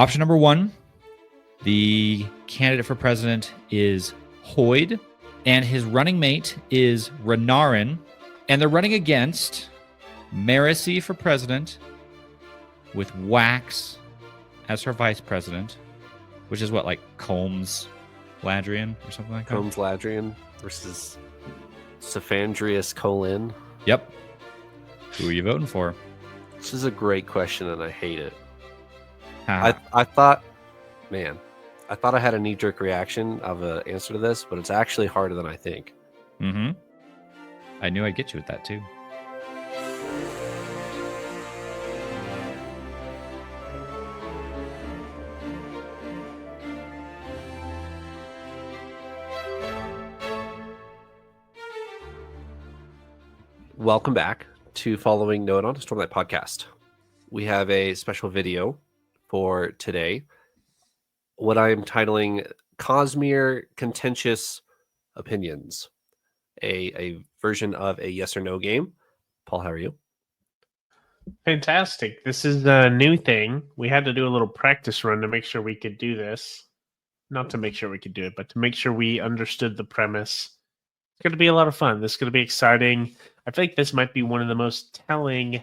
Option number 1, the candidate for president is Hoyd, and his running mate is Renarin, and they're running against Marisi for president with Wax as her vice president, which is what, like Combs Ladrian or something like that? Combs Ladrian versus Saphandrius Colin. Yep. Who are you voting for? This is a great question, and I hate it. Ah. I thought I had a knee-jerk reaction of an answer to this, but it's actually harder than I think. Mm-hmm. I knew I'd get you with that, too. Welcome back to Following Note on Stormlight Podcast. We have a special video for today, what I am titling Cosmere Contentious Opinions, a version of a yes or no game. Paul, how are you? Fantastic. This is a new thing. We had to do a little practice run to make sure we could do this. Not to make sure we could do it, but to make sure we understood the premise. It's going to be a lot of fun. This is going to be exciting. I feel like this might be one of the most telling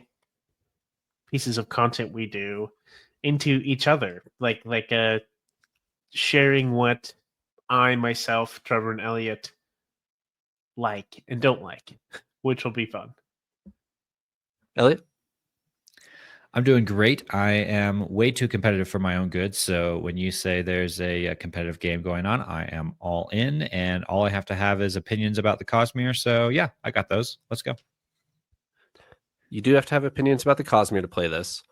pieces of content we do into each other. Like sharing what I, myself, Trevor, and Elliot like and don't like, which will be fun. Elliot? I'm doing great. I am way too competitive for my own good. So when you say there's a competitive game going on, I am all in. And all I have to have is opinions about the Cosmere. So yeah, I got those. Let's go. You do have to have opinions about the Cosmere to play this.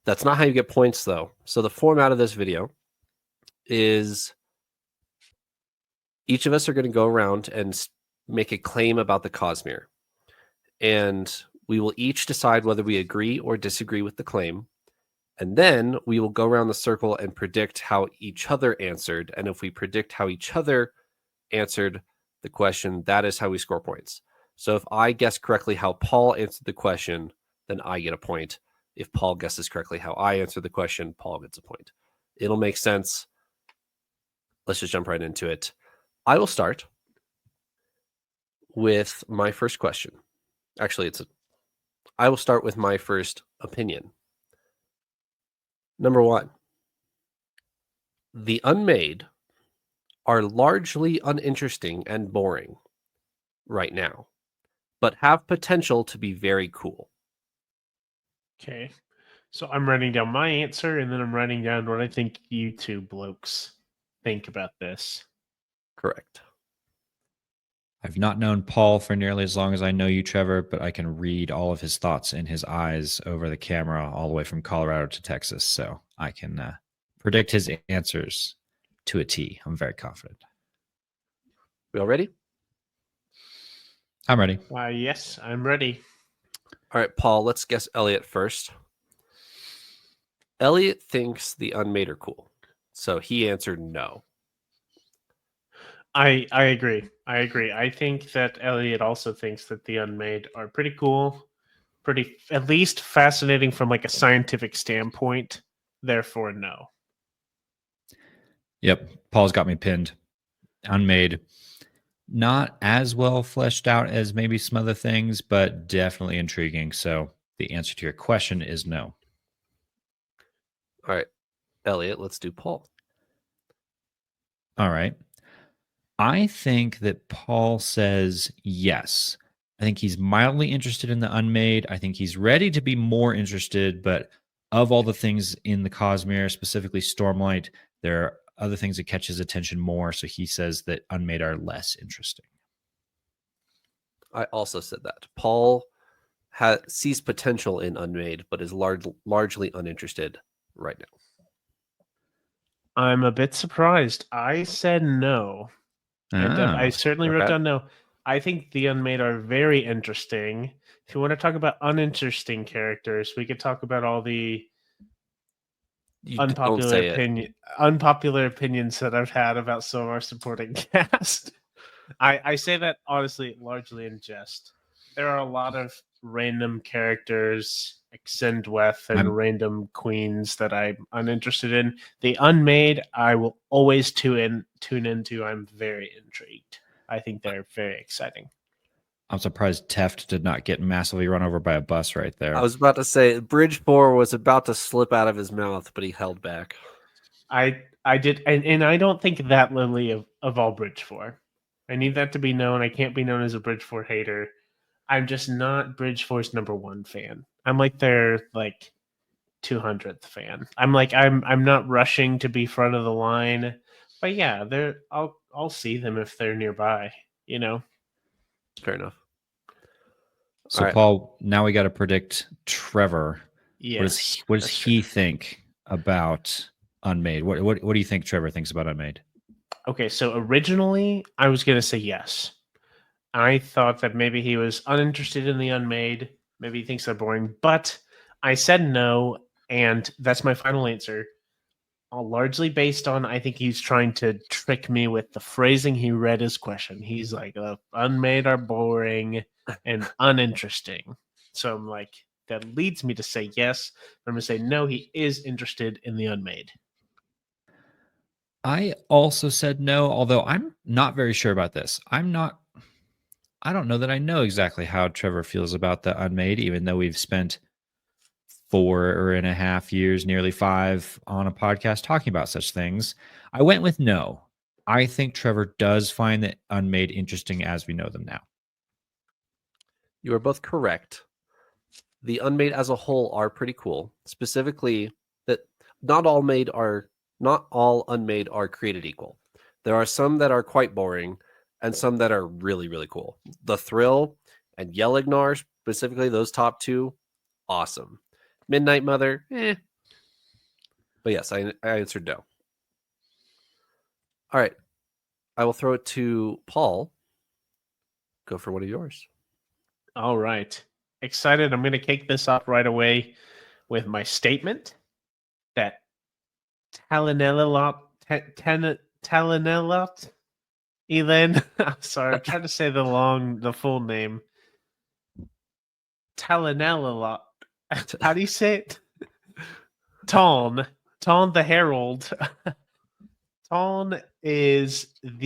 That's not how you get points, though. So the format of this video is each of us are going to go around and make a claim about the Cosmere. And we will each decide whether we agree or disagree with the claim. And then we will go around the circle and predict how each other answered. And if we predict how each other answered the question, that is how we score points. So if I guess correctly how Paul answered the question, then I get a point. If Paul guesses correctly how I answer the question, Paul gets a point. It'll make sense. Let's just jump right into it. I will start with my first question. Actually, I will start with my first opinion. Number 1. The Unmade are largely uninteresting and boring right now, but have potential to be very cool. Okay. So I'm writing down my answer, and then I'm writing down what I think you two blokes think about this. Correct. I've not known Paul for nearly as long as I know you, Trevor, but I can read all of his thoughts in his eyes over the camera all the way from Colorado to Texas. So I can predict his answers to a T. I'm very confident. We all ready? I'm ready. Yes, I'm ready. All right, Paul, let's guess Elliot first. Elliot thinks the Unmade are cool. So he answered no. I agree. I think that Elliot also thinks that the Unmade are pretty cool, pretty at least fascinating from like a scientific standpoint. Therefore, no. Yep. Paul's got me pinned. Unmade. Not as well fleshed out as maybe some other things, but definitely intriguing. So the answer to your question is no. All right, Elliot, let's do Paul. All right. I think that Paul says yes. I think he's mildly interested in the Unmade. I think he's ready to be more interested, but of all the things in the Cosmere, specifically Stormlight, there are other things that catch his attention more. So he says that Unmade are less interesting. I also said that. Paul sees potential in Unmade, but is largely uninterested right now. I'm a bit surprised. I said no. I certainly wrote down no. I think the Unmade are very interesting. If you want to talk about uninteresting characters, we could talk about all the unpopular opinions that I've had about some of our supporting cast. I say that honestly, largely in jest. There are a lot of random characters, Exendweth, and I'm random queens that I'm uninterested in. The Unmade, I will always tune into. I'm very intrigued. I think they're very exciting. I'm surprised Teft did not get massively run over by a bus right there. I was about to say Bridge 4 was about to slip out of his mouth, but he held back. I did, and I don't think that lowly of all Bridge 4. I need that to be known. I can't be known as a Bridge 4 hater. I'm just not Bridge 4's number one fan. I'm like their 200th fan. I'm not rushing to be front of the line, but yeah, I'll see them if they're nearby. Fair enough. So All right. Paul, now we got to predict Trevor. Yes. What does that's he true. think about Unmade? What do you think Trevor thinks about Unmade? Okay, so originally I was gonna say yes. I thought that maybe he was uninterested in the Unmade. Maybe he thinks they're boring, but I said no, and that's my final answer. Largely based on I think he's trying to trick me with the phrasing he read his question. He's like, Unmade are boring and uninteresting. So I'm like, that leads me to say yes. I'm going to say no, he is interested in the Unmade. I also said no, although I'm not very sure about this. I don't know that I know exactly how Trevor feels about the Unmade, even though we've spent 4.5 years, nearly 5, on a podcast talking about such things. I went with no. I think Trevor does find the Unmade interesting as we know them now. You are both correct. The Unmade as a whole are pretty cool. Specifically, that not all Unmade are created equal. There are some that are quite boring, and some that are really, really cool. The Thrill and Yelignar, specifically those top two, awesome. Midnight Mother, But yes, I answered no. All right. I will throw it to Paul. Go for one of yours. All right. Excited. I'm going to kick this off right away with my statement that Talinelot, Elin. I'm sorry, I'm trying to say the full name. Talinelot. How do you say it? Ton the Herald. Ton is Ton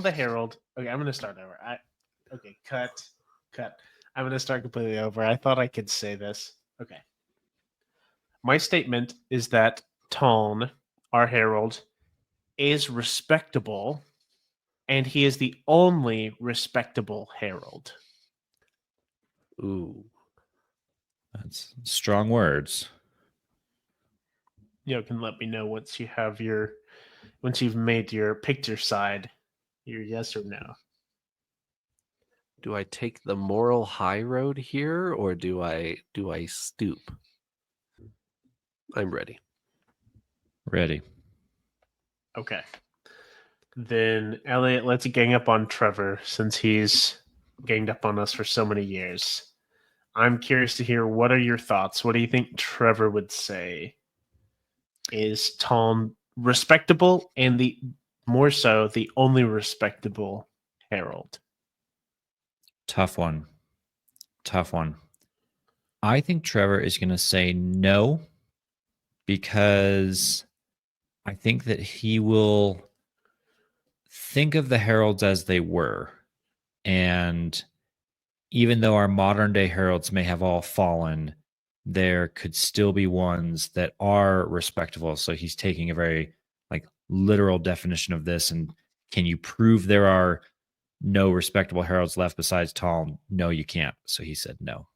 the Herald. Okay, I'm gonna start over. Cut. I'm gonna start completely over. I thought I could say this. Okay. My statement is that Ton, our herald, is respectable, and he is the only respectable herald. Ooh. That's strong words. You can let me know once you've made picked your side, your yes or no. Do I take the moral high road here, or do I stoop? I'm ready. Ready. Okay. Then Elliot, let's gang up on Trevor since he's ganged up on us for so many years. I'm curious to hear, what are your thoughts? What do you think Trevor would say? Is Tom respectable and more so the only respectable herald? Tough one. I think Trevor is going to say no, because I think that he will think of the heralds as they were. And even though our modern day heralds may have all fallen, there could still be ones that are respectable. So he's taking a very literal definition of this. And can you prove there are no respectable heralds left besides Tom? No, you can't. So he said no.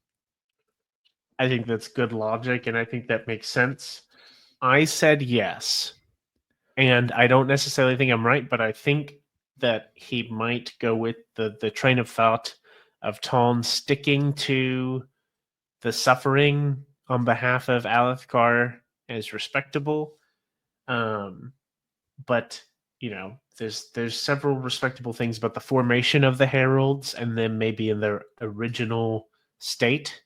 I think that's good logic, and I think that makes sense. I said yes, and I don't necessarily think I'm right, but I think that he might go with the train of thought of Tom sticking to the suffering on behalf of Alethkar as respectable. But there's several respectable things about the formation of the heralds, and then maybe in their original state.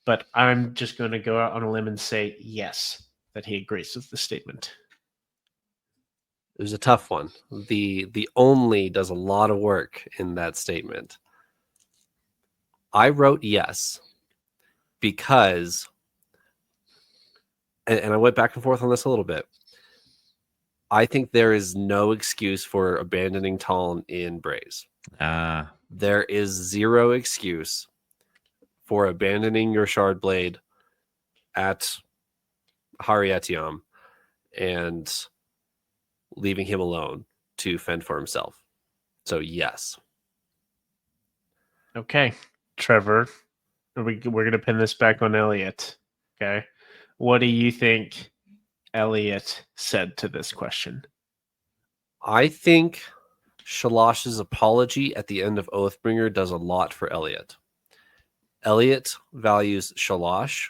But I'm just going to go out on a limb and say yes, that he agrees with the statement. It was a tough one. The only does a lot of work in that statement. I wrote yes because, and I went back and forth on this a little bit. I think there is no excuse for abandoning Talon in Braze. There is zero excuse for abandoning your shard blade at Harietiam and leaving him alone to fend for himself. So yes. Okay, Trevor, we're going to pin this back on Elliot. Okay, what do you think Elliot said to this question? I think Shalash's apology at the end of Oathbringer does a lot for Elliot. Elliot values Shalash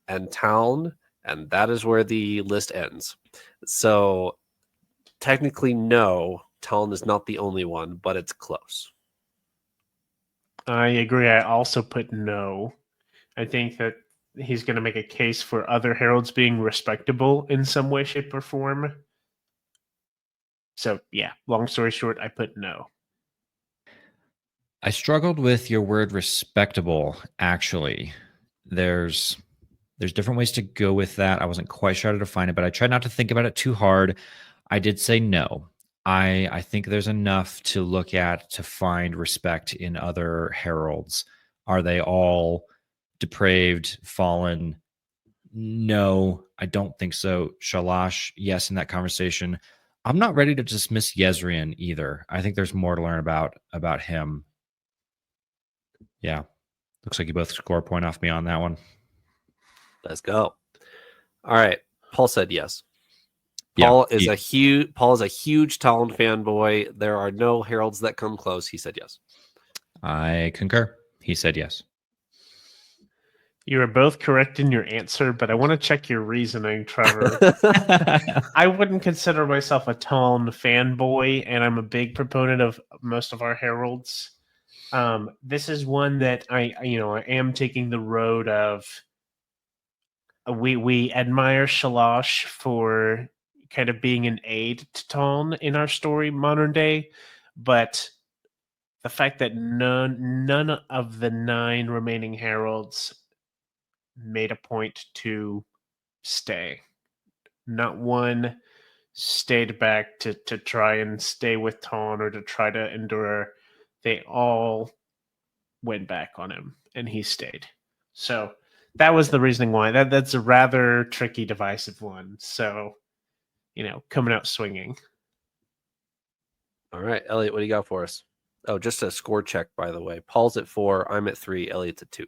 and Town, and that is where the list ends. So technically, no, Town is not the only one, but it's close. I agree. I also put no. I think that he's going to make a case for other heralds being respectable in some way, shape, or form. So, yeah, long story short, I put no. I struggled with your word respectable, actually. There's different ways to go with that. I wasn't quite sure how to define it, but I tried not to think about it too hard. I did say no. I think there's enough to look at to find respect in other heralds. Are they all depraved, fallen? No, I don't think so. Shalash, yes, in that conversation. I'm not ready to dismiss Yezrian either. I think there's more to learn about him. Yeah. Looks like you both score a point off me on that one. Let's go. All right. Paul said yes. Paul is a huge Talon fanboy. There are no heralds that come close. He said yes. I concur. He said yes. You are both correct in your answer, but I want to check your reasoning, Trevor. I wouldn't consider myself a Talon fanboy, and I'm a big proponent of most of our heralds. This is one that I am taking the road of. We admire Shalash for kind of being an aid to Talon in our story, modern day, but the fact that none of the 9 remaining heralds made a point to stay. Not one stayed back to try and stay with Talon or to try to endure. They all went back on him, and he stayed. So that was the reasoning why. That's a rather tricky, divisive one. So, coming out swinging. All right, Elliot, what do you got for us? Oh, just a score check, by the way. Paul's at 4, I'm at 3, Elliot's at 2.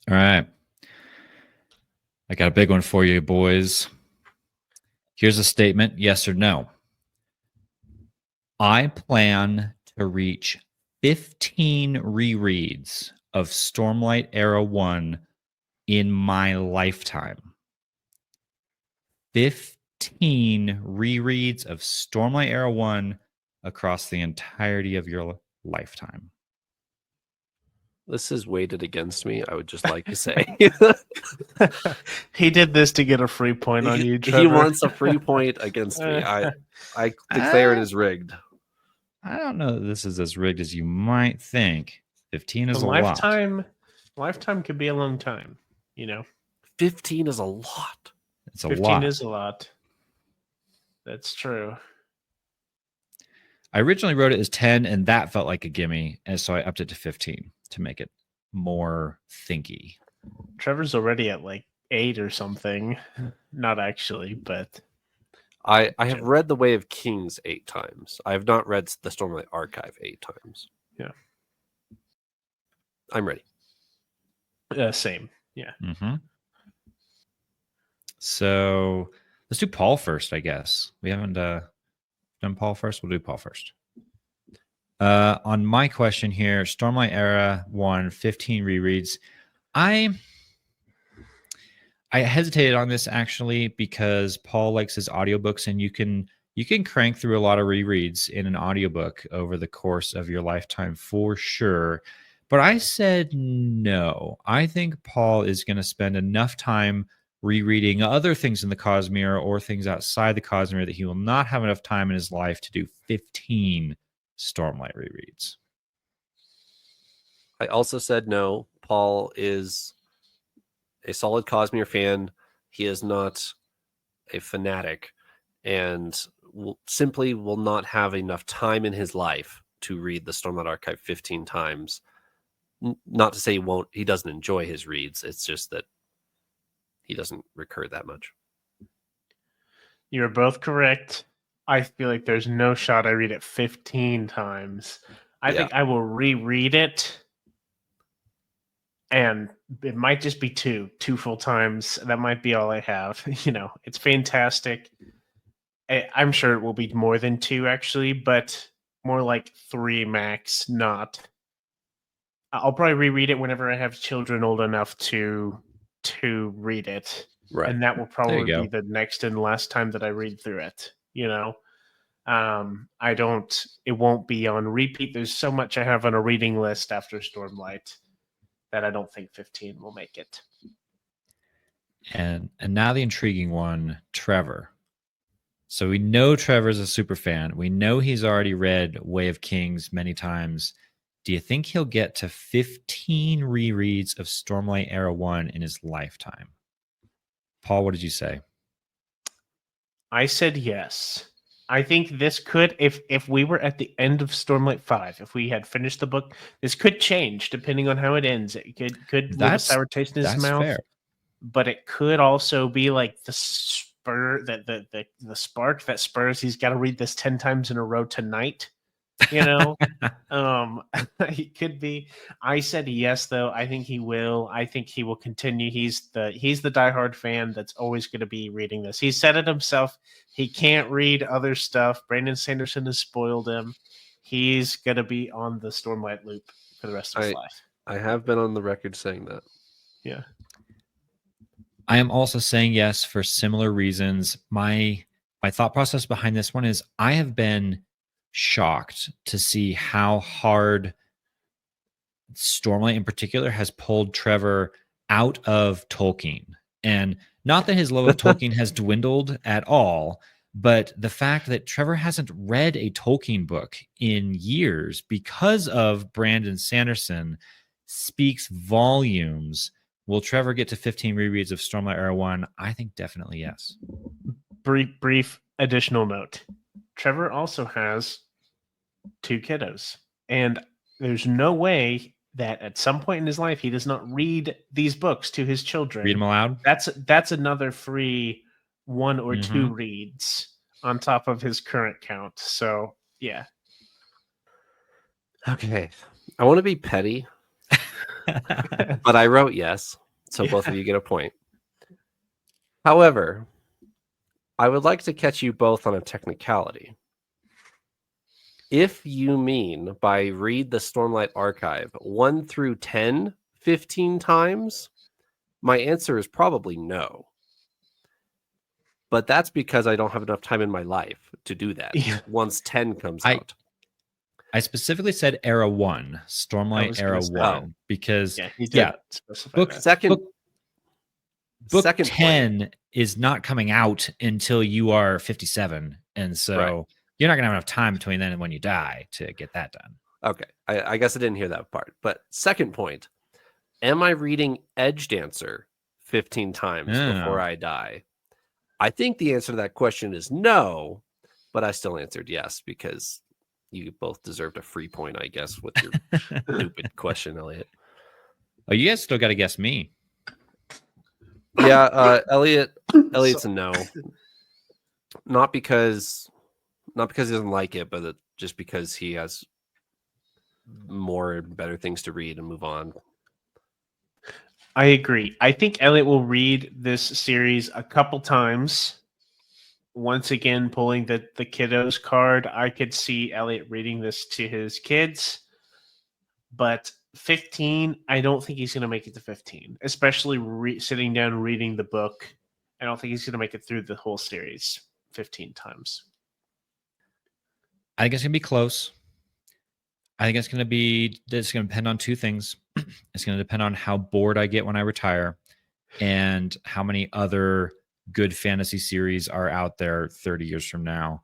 All right. I got a big one for you, boys. Here's a statement, yes or no. I plan to reach 15 rereads of Stormlight Era 1 in my lifetime. 15 rereads of Stormlight Era 1 across the entirety of your lifetime. This is weighted against me, I would just like to say. He did this to get a free point on you, Trevor. He wants a free point against me. I declare it as rigged. I don't know that this is as rigged as you might think. 15 is a lot. Lifetime could be a long time, 15 is a lot. It's a 15 lot. is a lot. That's true. I originally wrote it as 10, and that felt like a gimme, and so I upped it to 15 to make it more thinky. Trevor's already at like 8 or something. Not actually, but I have read The Way of Kings 8 times. I have not read the Stormlight Archive 8 times. Yeah. I'm ready. Same. Yeah. Mm-hmm. So let's do Paul first, I guess. We haven't done Paul first. We'll do Paul first. On my question here, Stormlight Era 1, 15 rereads. I hesitated on this actually because Paul likes his audiobooks, and you can crank through a lot of rereads in an audiobook over the course of your lifetime for sure. But I said no. I think Paul is going to spend enough time rereading other things in the Cosmere or things outside the Cosmere that he will not have enough time in his life to do 15 Stormlight rereads. I also said no. Paul is a solid Cosmere fan. He is not a fanatic, and simply will not have enough time in his life to read the Stormlight Archive 15 times. Not to say he doesn't enjoy his reads. It's just that he doesn't recur that much. You're both correct. I feel like there's no shot I read it 15 times. I think I will reread it, and it might just be two full times. That might be all I have. It's fantastic. I'm sure it will be more than two, actually, but more like three max, not. I'll probably reread it whenever I have children old enough to read it. Right. And that will probably go. be the next and last time that I read through it. It won't be on repeat. There's so much I have on a reading list after Stormlight that I don't think 15 will make it. And now the intriguing one, Trevor. So we know Trevor's a super fan. We know he's already read Way of Kings many times. Do you think he'll get to 15 rereads of Stormlight Era 1 in his lifetime? Paul, what did you say? I said yes. I think this could, if we were at the end of Stormlight 5, if we had finished the book, this could change depending on how it ends. It could leave a sour taste in his mouth. Fair. But it could also be like the spur, the spark that spurs. He's got to read this 10 times in a row tonight. He could be. I said yes, though. I think he will. I think he will continue. He's the diehard fan that's always going to be reading this. He said it himself. He can't read other stuff. Brandon Sanderson has spoiled him. He's going to be on the Stormlight loop for the rest of his life. I have been on the record saying that. Yeah. I am also saying yes for similar reasons. My thought process behind this one is I have been shocked to see how hard Stormlight in particular has pulled Trevor out of Tolkien. And not that his love of Tolkien has dwindled at all, but the fact that Trevor hasn't read a Tolkien book in years because of Brandon Sanderson speaks volumes. Will Trevor get to 15 rereads of Stormlight Era 1? I think definitely yes. Brief additional note. Trevor also has 2 kiddos. And there's no way that at some point in his life he does not read these books to his children. Read them aloud? That's another free 1 or 2 reads on top of his current count. So, yeah. Okay. I want to be petty. But I wrote yes, so both of you get a point. However, I would like to catch you both on a technicality. If you mean by read the Stormlight Archive 1 through 10 15 times, my answer is probably no. But that's because I don't have enough time in my life to do that once 10 comes out. I specifically said Era 1, Stormlight Era 1, because book 10 is not coming out until you are 57. And so you're not going to have enough time between then and when you die to get that done. Okay. I guess I didn't hear that part. But second point, am I reading Edge Dancer 15 times before I die? I think the answer to that question is no, but I still answered yes because you both deserved a free point, I guess, with your stupid question, Elliot. Oh, you guys still got to guess me. Yeah, Elliot's a no. Not because he doesn't like it, but just because he has more and better things to read and move on. I agree. I think Elliot will read this series a couple times. Once again, pulling the kiddos card, I could see Elliot reading this to his kids. But 15, I don't think he's going to make it to 15, especially sitting down and reading the book. I don't think he's going to make it through the whole series 15 times. I think it's going to be close. I think it's going to depend on 2 things. It's going to depend on how bored I get when I retire and how many other good fantasy series are out there 30 years from now.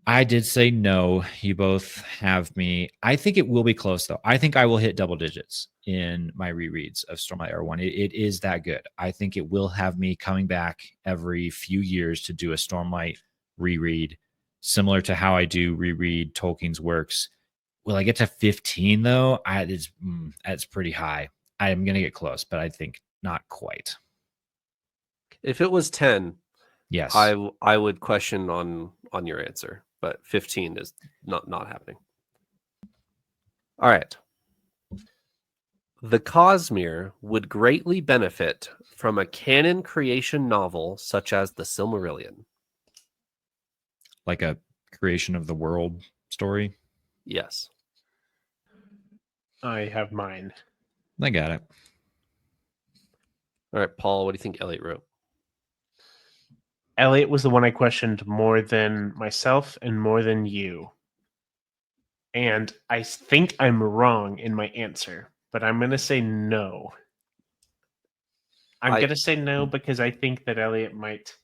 I did say no. You both have me. I think it will be close, though. I think I will hit double digits in my rereads of Stormlight Era 1. It is that good. I think it will have me coming back every few years to do a Stormlight reread, similar to how I do reread Tolkien's works. Will I get to 15, though? That's pretty high. I am going to get close, but I think not quite. If it was 10, Yes. I would question on your answer, but 15 is not happening. All right. The Cosmere would greatly benefit from a canon creation novel such as The Silmarillion. Like a creation of the world story. Yes. I have mine. I got it. All right, Paul, what do you think Elliot wrote? Elliot was the one I questioned more than myself and more than you. And I think I'm wrong in my answer, but I'm going to say no. I'm going to say no because I think that Elliot might.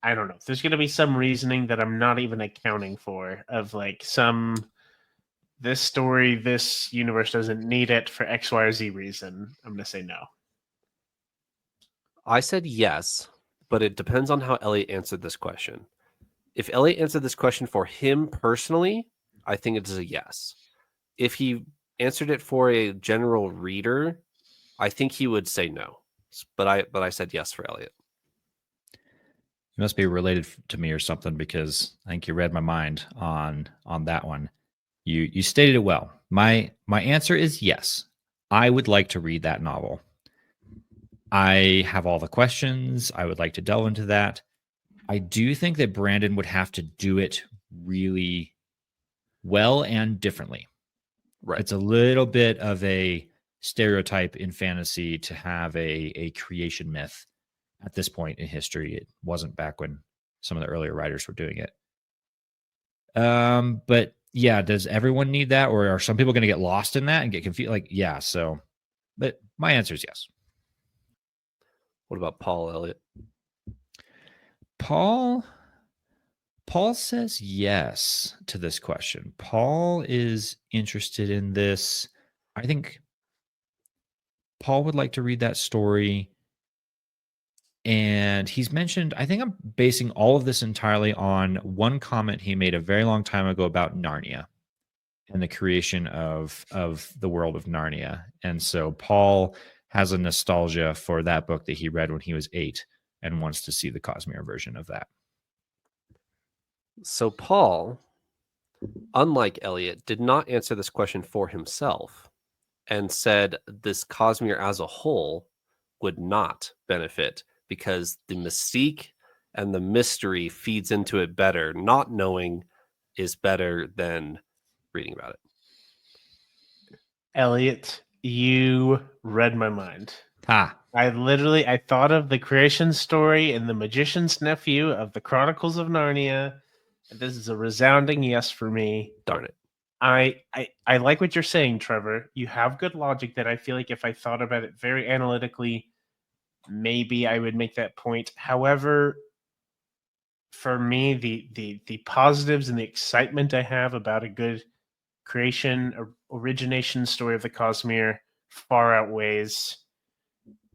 I don't know. There's going to be some reasoning that I'm not even accounting for of like this story, this universe doesn't need it for X, Y, or Z reason. I'm going to say no. I said yes, but it depends on how Elliot answered this question. If Elliot answered this question for him personally, I think it is a yes. If he answered it for a general reader, I think he would say no. But I said yes for Elliot. You must be related to me or something, because I think you read my mind on that one. You stated it well. My answer is yes. I would like to read that novel. I have all the questions. I would like to delve into that. I do think that Brandon would have to do it really well and differently. Right. It's a little bit of a stereotype in fantasy to have a creation myth at this point in history. It wasn't back when some of the earlier writers were doing it. But yeah, does everyone need that, or are some people going to get lost in that and get confused? Like, yeah. So, but my answer is yes. What about Paul, Elliot? Paul says yes to this question. Paul is interested in this. I think Paul would like to read that story. And he's mentioned, I think I'm basing all of this entirely on one comment he made a very long time ago about Narnia and the creation of the world of Narnia. And so Paul has a nostalgia for that book that he read when he was 8 and wants to see the Cosmere version of that. So Paul, unlike Elliot, did not answer this question for himself and said this Cosmere as a whole would not benefit because the mystique and the mystery feeds into it better. Not knowing is better than reading about it. Elliot, you read my mind. Ha. I thought of the creation story and the magician's nephew of the Chronicles of Narnia. This is a resounding yes for me. Darn it. I like what you're saying, Trevor. You have good logic that I feel like if I thought about it very analytically, maybe I would make that point. However, for me, the positives and the excitement I have about a good creation or origination story of the Cosmere far outweighs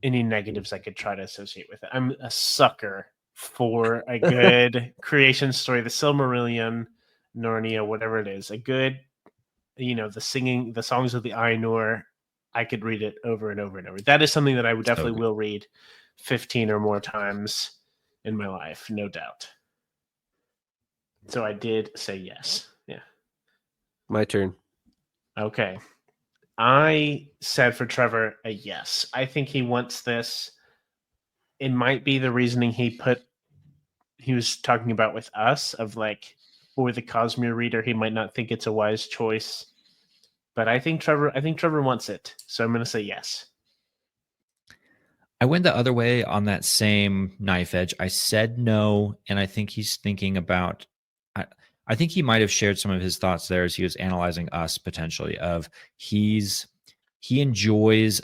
any negatives I could try to associate with it. I'm a sucker for a good creation story, the Silmarillion, Narnia, whatever it is. A good, the songs of the Ainur. I could read it over and over and over. That is something that I would definitely will read 15 or more times in my life, no doubt. So I did say yes. Yeah. My turn. Okay. I said for Trevor a yes. I think he wants this. It might be the reasoning he was talking about with us of like, for the Cosmere reader, he might not think it's a wise choice. But I think Trevor wants it. So I'm going to say yes. I went the other way on that same knife edge. I said no, and I think he's thinking about. I think he might have shared some of his thoughts there as he was analyzing us potentially. He enjoys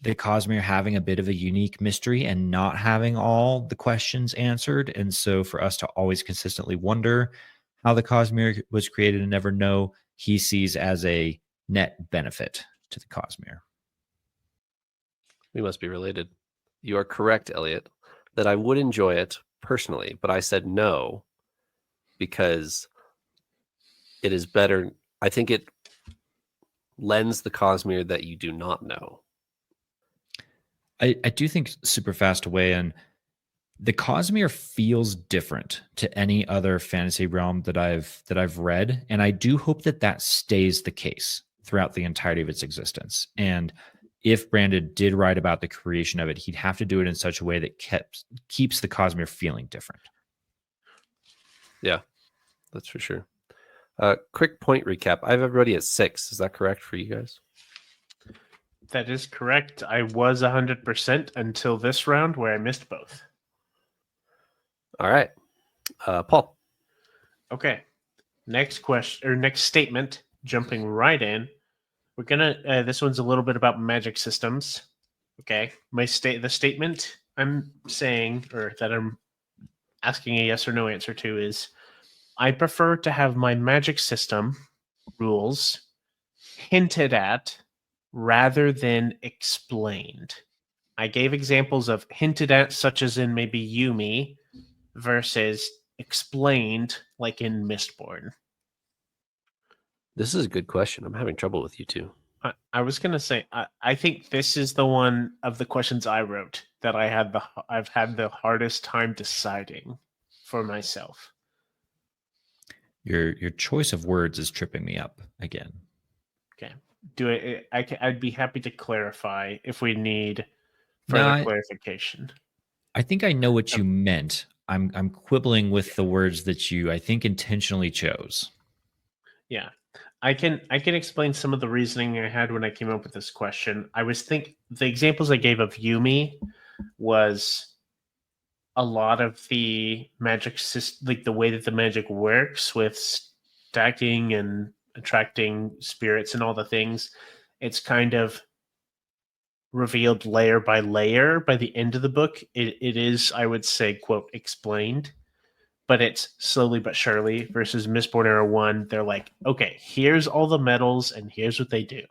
the Cosmere having a bit of a unique mystery and not having all the questions answered. And so for us to always consistently wonder how the Cosmere was created and never know, he sees as a net benefit to the Cosmere. We must be related. You are correct, Elliot, that I would enjoy it personally, but I said no because it is better. I think it lends the Cosmere that you do not know. I do think super fast away, and the Cosmere feels different to any other fantasy realm that I've read, and I do hope that that stays the case throughout the entirety of its existence. And if Brandon did write about the creation of it, he'd have to do it in such a way that keeps the Cosmere feeling different. Yeah, that's for sure. Quick point recap. I have everybody at 6. Is that correct for you guys? That is correct. I was 100% until this round where I missed both. All right. Paul. Okay. Next question or next statement, jumping right in. We're gonna this one's a little bit about magic systems. Okay. The statement I'm saying, or that I'm asking a yes or no answer to, is I prefer to have my magic system rules hinted at rather than explained. I gave examples of hinted at, such as in maybe Yumi, versus explained, like in Mistborn. This is a good question. I'm having trouble with you two. I was gonna say I think this is the one of the questions I wrote that I've had the hardest time deciding for myself. Your choice of words is tripping me up again. Okay, I'd be happy to clarify if we need further clarification. I think I know what you meant. I'm quibbling with the words that you, I think, intentionally chose. Yeah. I can explain some of the reasoning I had when I came up with this question. The examples I gave of Yumi was a lot of the magic system, like the way that the magic works with stacking and attracting spirits and all the things. It's kind of revealed layer by layer by the end of the book. It is, I would say, quote, explained, but it's slowly but surely. Versus Mistborn Era 1, they're like, okay, here's all the metals and here's what they do,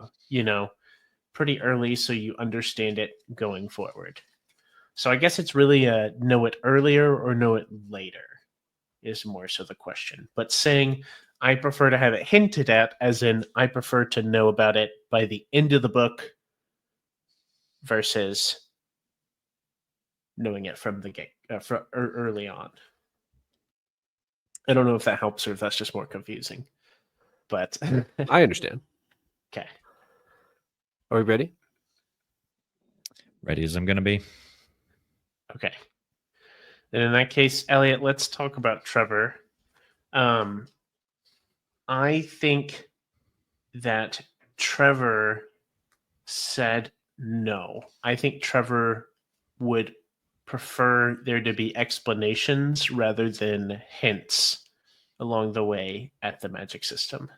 pretty early, so you understand it going forward. So I guess it's really a know it earlier or know it later is more so the question. But saying I prefer to have it hinted at, as in I prefer to know about it by the end of the book versus knowing it from the gate, early on. I don't know if that helps or if that's just more confusing, but I understand. Okay. Are we ready? Ready as I'm going to be. Okay. And in that case, Elliot, let's talk about Trevor. I think that Trevor said no. I think Trevor would prefer there to be explanations rather than hints along the way at the magic system.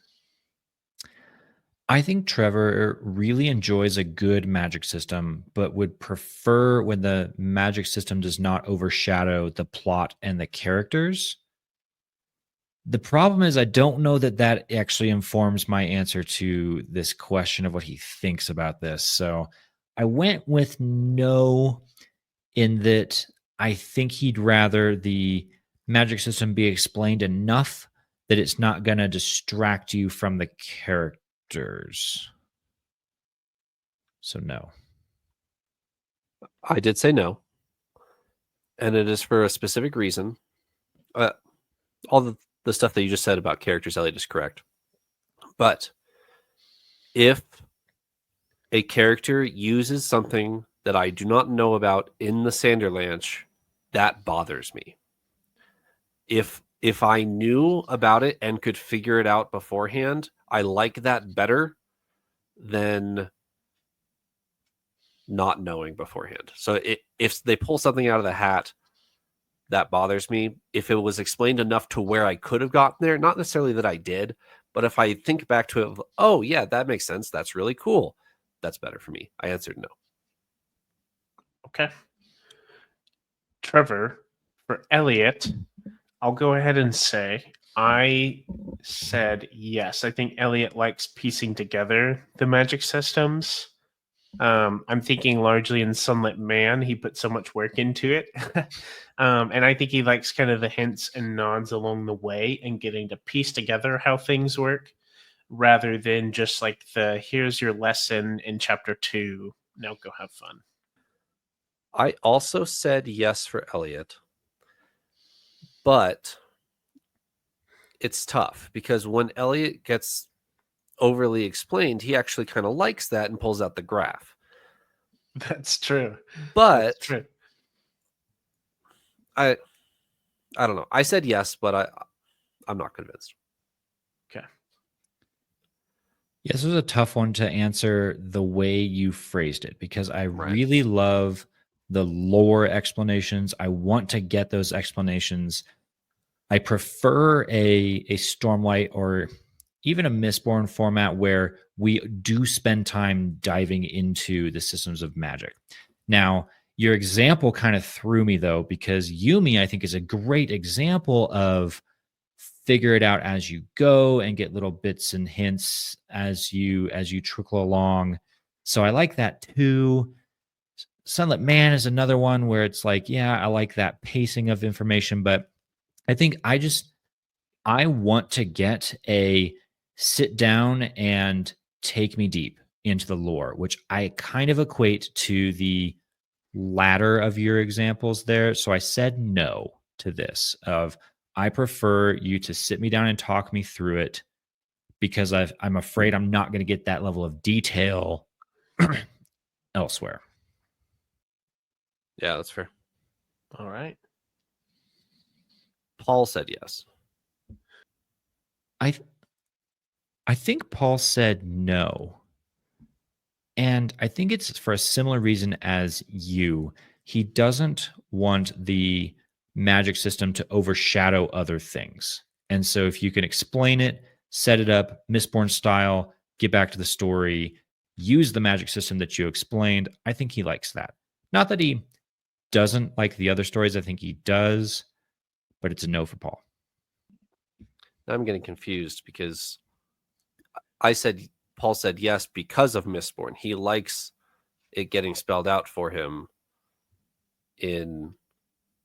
I think Trevor really enjoys a good magic system, but would prefer when the magic system does not overshadow the plot and the characters. The problem is, I don't know that that actually informs my answer to this question of what he thinks about this. So I went with no, in that I think he'd rather the magic system be explained enough that it's not going to distract you from the characters. So no. I did say no. And it is for a specific reason. All the stuff that you just said about characters, Elliot, is correct. But if a character uses something that I do not know about in the Sanderlanche, that bothers me. If I knew about it and could figure it out beforehand, I like that better than not knowing beforehand. So if they pull something out of the hat, that bothers me. If it was explained enough to where I could have gotten there, not necessarily that I did, but if I think back to it, oh yeah, that makes sense. That's really cool. That's better for me. I answered no. Okay. Trevor, for Elliot, I'll go ahead and say I said yes. I think Elliot likes piecing together the magic systems. I'm thinking largely in Sunlit Man. He put so much work into it. And I think he likes kind of the hints and nods along the way and getting to piece together how things work rather than just like the here's your lesson in chapter 2. Now go have fun. I also said yes for Elliot, but it's tough because when Elliot gets overly explained, he actually kind of likes that and pulls out the graph. That's true. But That's true. I don't know. I said yes, but I'm not convinced. Okay. Yeah, this was a tough one to answer the way you phrased it because I Right. really love the lore explanations. I want to get those explanations. I prefer a Stormlight or even a Mistborn format where we do spend time diving into the systems of magic. Now, your example kind of threw me though, because Yumi, I think, is a great example of figure it out as you go and get little bits and hints as you trickle along. So I like that too. Sunlit Man is another one where it's like, yeah, I like that pacing of information, but I think I want to get a sit down and take me deep into the lore, which I kind of equate to the latter of your examples there. So I said no to this of I prefer you to sit me down and talk me through it because I'm afraid I'm not going to get that level of detail elsewhere. Yeah, that's fair. All right. Paul said yes. I think Paul said no. And I think it's for a similar reason as you. He doesn't want the magic system to overshadow other things. And so if you can explain it, set it up, Mistborn style, get back to the story, use the magic system that you explained, I think he likes that. Not that he doesn't like the other stories, I think he does, but it's a no for Paul. Now I'm getting confused because Paul said yes because of Mistborn. He likes it getting spelled out for him in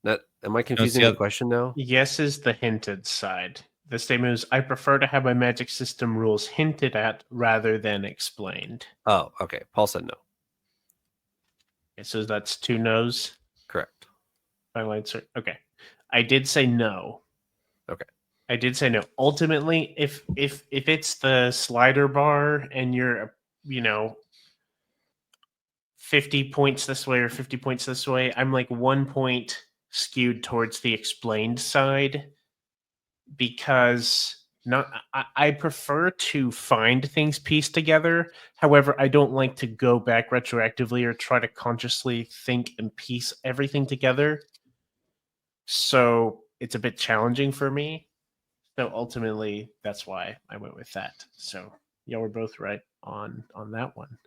that. Am I confusing the question now? Yes is the hinted side. The statement is I prefer to have my magic system rules hinted at rather than explained. Oh, okay. Paul said no. Okay, so that's 2 no's. Correct. Final answer. Okay. I did say no. Okay. I did say no. Ultimately, if it's the slider bar and you're 50 points this way or 50 points this way, I'm like 1 point skewed towards the explained side because I prefer to find things pieced together. However, I don't like to go back retroactively or try to consciously think and piece everything together. So it's a bit challenging for me. So ultimately, that's why I went with that. So yeah, we're both right on that one.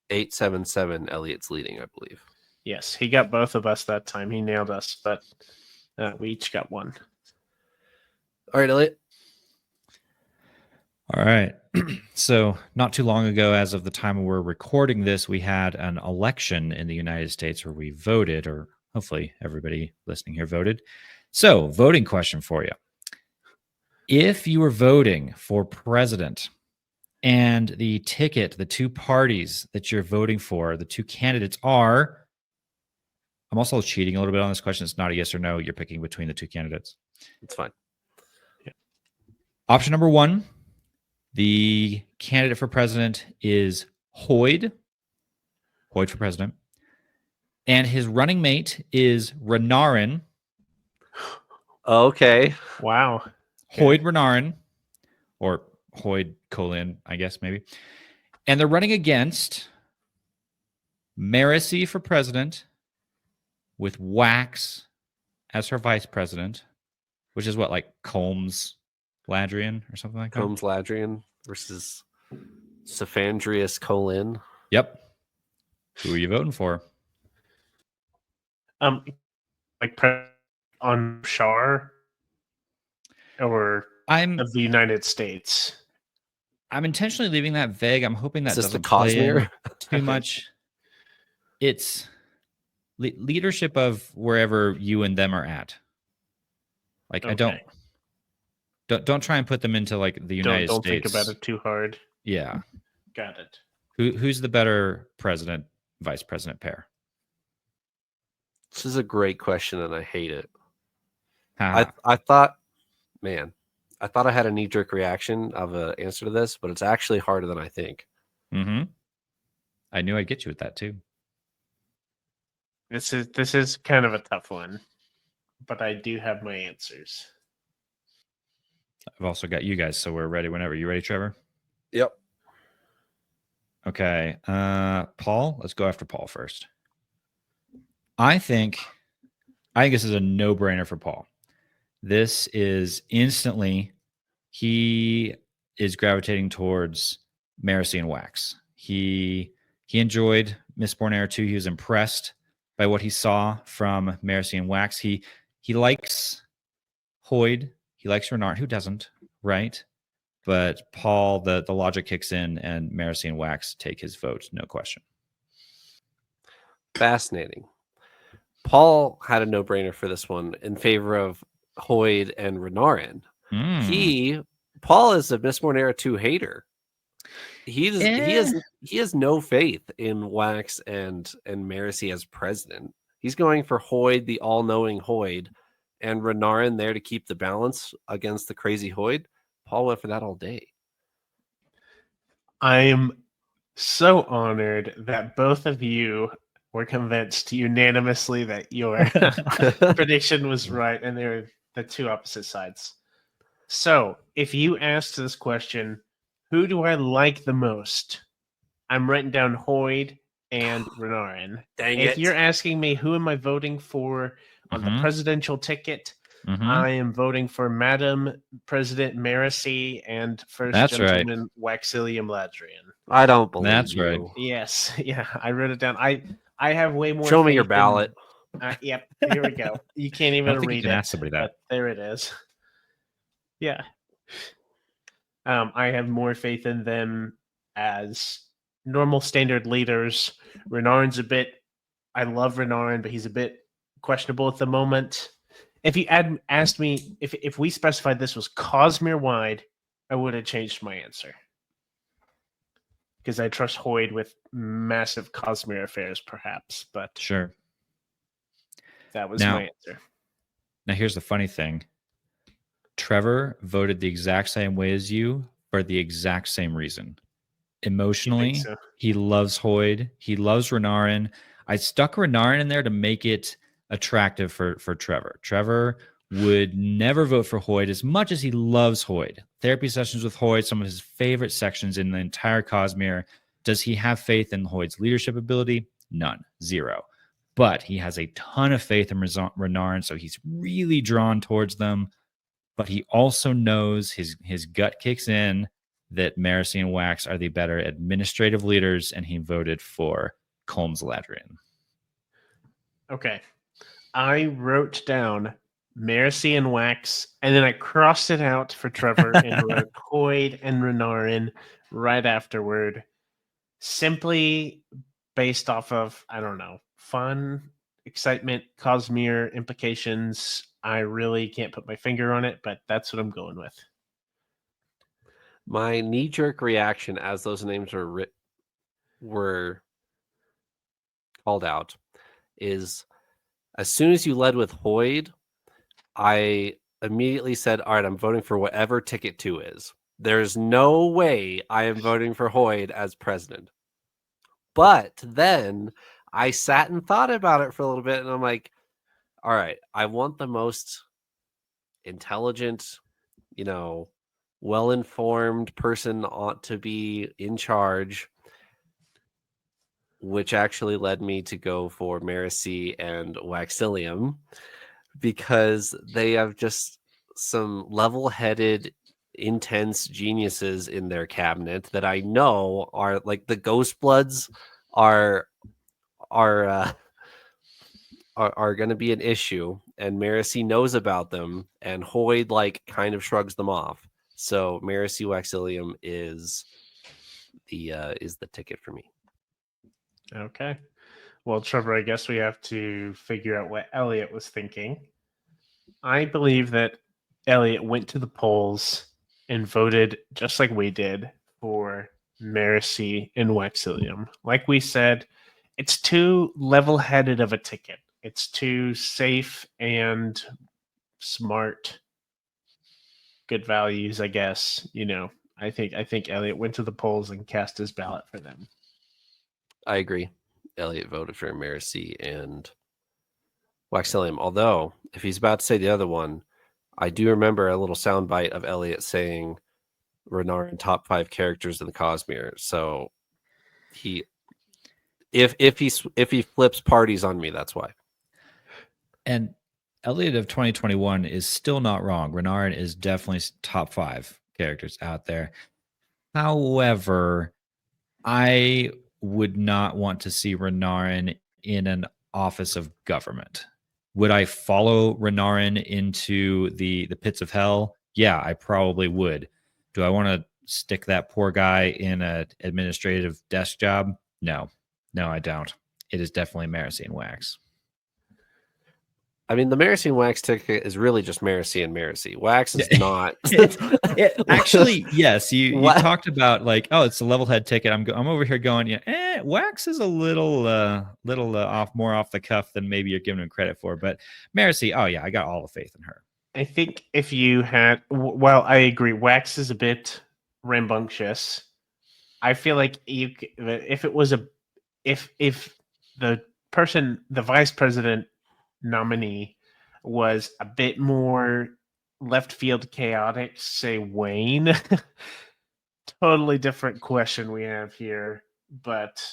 877. Elliot's leading, I believe. Yes, he got both of us that time. He nailed us, but we each got one. All right, Elliot. All right. So, not too long ago, as of the time we're recording this, we had an election in the United States where we voted, or hopefully everybody listening here voted. So, voting question for you. If you were voting for president and the ticket, the two parties that you're voting for, the two candidates are, I'm also cheating a little bit on this question. It's not a yes or no. You're picking between the two candidates. It's fine. Yeah. Option number 1. The candidate for president is Hoyd for president. And his running mate is Renarin. Okay. Wow. Hoyd Renarin, or Hoyd Colin, I guess, maybe. And they're running against Marisi for president with Wax as her vice president, which is what, like Combs Ladrian or something like that? Combs Ladrian versus Saphandrius Colin. Yep. Who are you voting for? Like on Shar or I'm of the United States. intentionally leaving that vague. I'm hoping Is that this the doesn't play in Cosmere? too much. It's leadership of wherever you and them are at. Like Okay. don't try and put them into like the United Don't States. think about it too hard. Yeah. Got it. Who's the better president, vice president pair? This is a great question, and I hate it. Haha. I thought, man, I thought I had a knee jerk reaction of an answer to this, but it's actually harder than I think. Mm-hmm. I knew I'd get you with that too. This is kind of a tough one, but I do have my answers. I've also got you guys, so we're ready whenever. You ready, Trevor? Yep. Okay. Paul, let's go after Paul first. I think this is a no-brainer for Paul. This is instantly he is gravitating towards Marcy and Wax. He enjoyed Mistborn Era 2. He was impressed by what he saw from Marcy and Wax. He likes Hoyd. He likes Renard. Who doesn't, right? But Paul, the logic kicks in, and Marcy and Wax take his vote, no question. Fascinating. Paul had a no-brainer for this one in favor of Hoyd and Renarin. Paul is a Mistborn Era 2 hater. He has no faith in Wax and Marcy as president. He's going for Hoyd, the all-knowing Hoyd, and Renarin there to keep the balance against the crazy Hoyd. Paul went for that all day. I am so honored that both of you were convinced unanimously that your prediction was right, and they were the two opposite sides. So, if you asked this question, who do I like the most? I'm writing down Hoyd and Renarin. Dang If it. you're asking me who am I voting for on the presidential ticket, I am voting for Madam President Marcy and First That's Gentleman Waxilium Ladrian. I don't believe That's you. right. Yes, yeah, I wrote it down. I have way more. Show me your faith ballot. Yep, here we go. You can't I even don't think read you can it. ask somebody that. But there it is. Yeah. I have more faith in them as normal standard leaders. Renarin's a bit. I love Renarin, but he's a bit questionable at the moment. If you asked me if we specified this was Cosmere wide, I would have changed my answer because I trust Hoyd with massive Cosmere affairs, perhaps. But Sure. that was my answer. Now, here's the funny thing. Trevor voted the exact same way as you for the exact same reason. Emotionally, so? He loves Hoyd. He loves Renarin. I stuck Renarin in there to make it attractive for Trevor. Trevor would never vote for Hoyd as much as he loves Hoyd. Therapy sessions with Hoyd, some of his favorite sections in the entire Cosmere. Does he have faith in Hoyd's leadership ability? None. Zero. But he has a ton of faith in Renarin, so he's really drawn towards them. But he also knows his gut kicks in that Marcy and Wax are the better administrative leaders, and he voted for Colms Ladrian. Okay. I wrote down Marcy and Wax, and then I crossed it out for Trevor and wrote Hoyd and Renarin right afterward, simply based off of, I don't know, fun, excitement, Cosmere implications. I really can't put my finger on it, but that's what I'm going with. My knee-jerk reaction as those names were called out is as soon as you led with Hoyd, I immediately said, all right, I'm voting for whatever ticket 2 is. There's no way I am voting for Hoyd as president. But then I sat and thought about it for a little bit, and I'm like, all right, I want the most intelligent, well-informed person ought to be in charge, which actually led me to go for Marcy and Waxilium because they have just some level-headed, intense geniuses in their cabinet that I know are like the Ghost Bloods are are going to be an issue, and Marasi knows about them, and Hoyd like kind of shrugs them off. So Marasi Waxilium is the ticket for me. Okay. Well, Trevor, I guess we have to figure out what Elliot was thinking. I believe that Elliot went to the polls and voted just like we did for Marasi and Waxilium. Like we said, it's too level-headed of a ticket. It's too safe and smart. Good values, I guess. I think Elliot went to the polls and cast his ballot for them. I agree. Elliot voted for Marasi and Waxilium. Although, if he's about to say the other one, I do remember a little soundbite of Elliot saying Renarin top 5 characters in the Cosmere. So if he flips parties on me, that's why. And Elliot of 2021 is still not wrong. Renarin is definitely top 5 characters out there. However, I would not want to see Renarin in an office of government. Would I follow Renarin into the pits of hell? Yeah, I probably would. Do I want to stick that poor guy in an administrative desk job? No, I don't. It is definitely Marasi and Wax. I mean, the Marasi and Wax ticket is really just Marasi and Marasi. Wax is not. Actually, yes. You talked about like, oh, it's a level head ticket. I'm over here going, yeah. Wax is a little more off the cuff than maybe you're giving him credit for. But Marasi, oh yeah, I got all the faith in her. I think if you had, well, I agree. Wax is a bit rambunctious. I feel like if it was if the vice president nominee was a bit more left field chaotic, say Wayne, totally different question we have here. But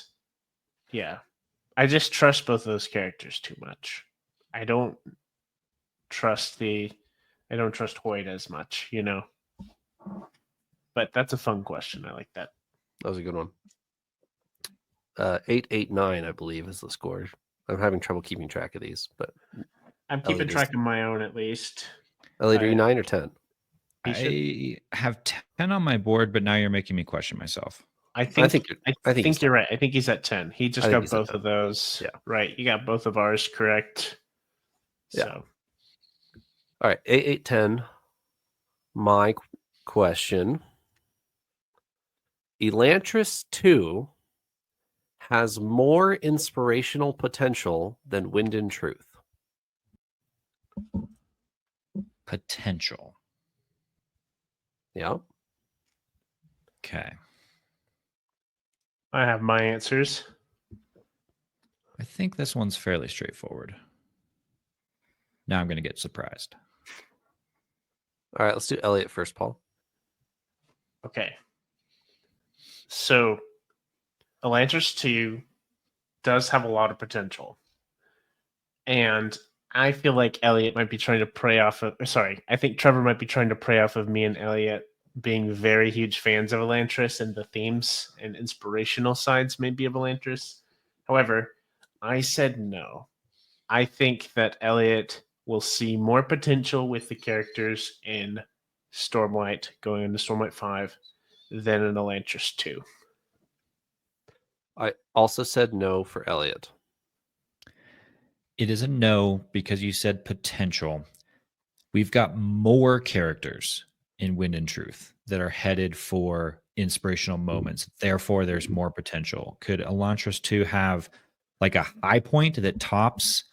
yeah, I just trust both of those characters too much. I don't trust Hoyd as much, But that's a fun question. I like that. That was a good one. 889, I believe, is the score. I'm having trouble keeping track of these, but I'm keeping track of my own at least. Elliot, are you 9 or 10? I have 10 on my board, but now you're making me question myself. I think you're right. I think he's at 10. He just got both of those. Yeah. Right. You got both of ours correct. Yeah. So. All right. 810. My question. Elantris 2 has more inspirational potential than Wind and Truth. Potential. Yeah. Okay. I have my answers. I think this one's fairly straightforward. Now I'm going to get surprised. All right, let's do Elliot first, Paul. Okay. So, Elantris 2 does have a lot of potential. And I feel like Elliot might be trying to prey off of... Sorry, I think Trevor might be trying to prey off of me and Elliot being very huge fans of Elantris and the themes and inspirational sides maybe of Elantris. However, I said no. I think that Elliot will see more potential with the characters in Stormlight, going into Stormlight 5, than in Elantris 2. I also said no for Elliot. It is a no because you said potential. We've got more characters in Wind and Truth that are headed for inspirational moments. Therefore, there's more potential. Could Elantris 2 have like a high point that tops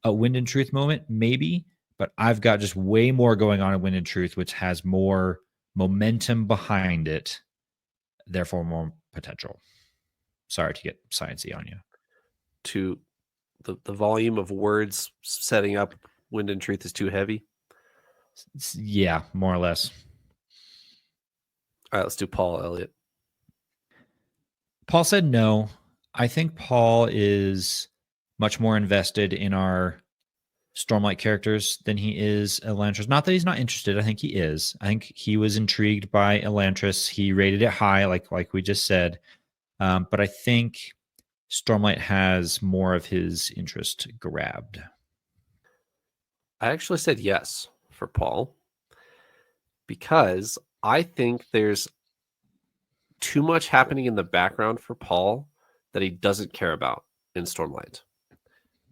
a Wind and Truth moment? Maybe. But I've got just way more going on in Wind and Truth, which has more momentum behind it. Therefore, more potential. Sorry to get sciencey on you. To the volume of words setting up Wind and Truth is too heavy? Yeah, more or less. All right, let's do Paul, Elliot. Paul said no. I think Paul is much more invested in our Stormlight characters than he is Elantris. Not that he's not interested. I think he is. I think he was intrigued by Elantris. He rated it high, like we just said. But I think Stormlight has more of his interest grabbed. I actually said yes for Paul because I think there's too much happening in the background for Paul that he doesn't care about in Stormlight.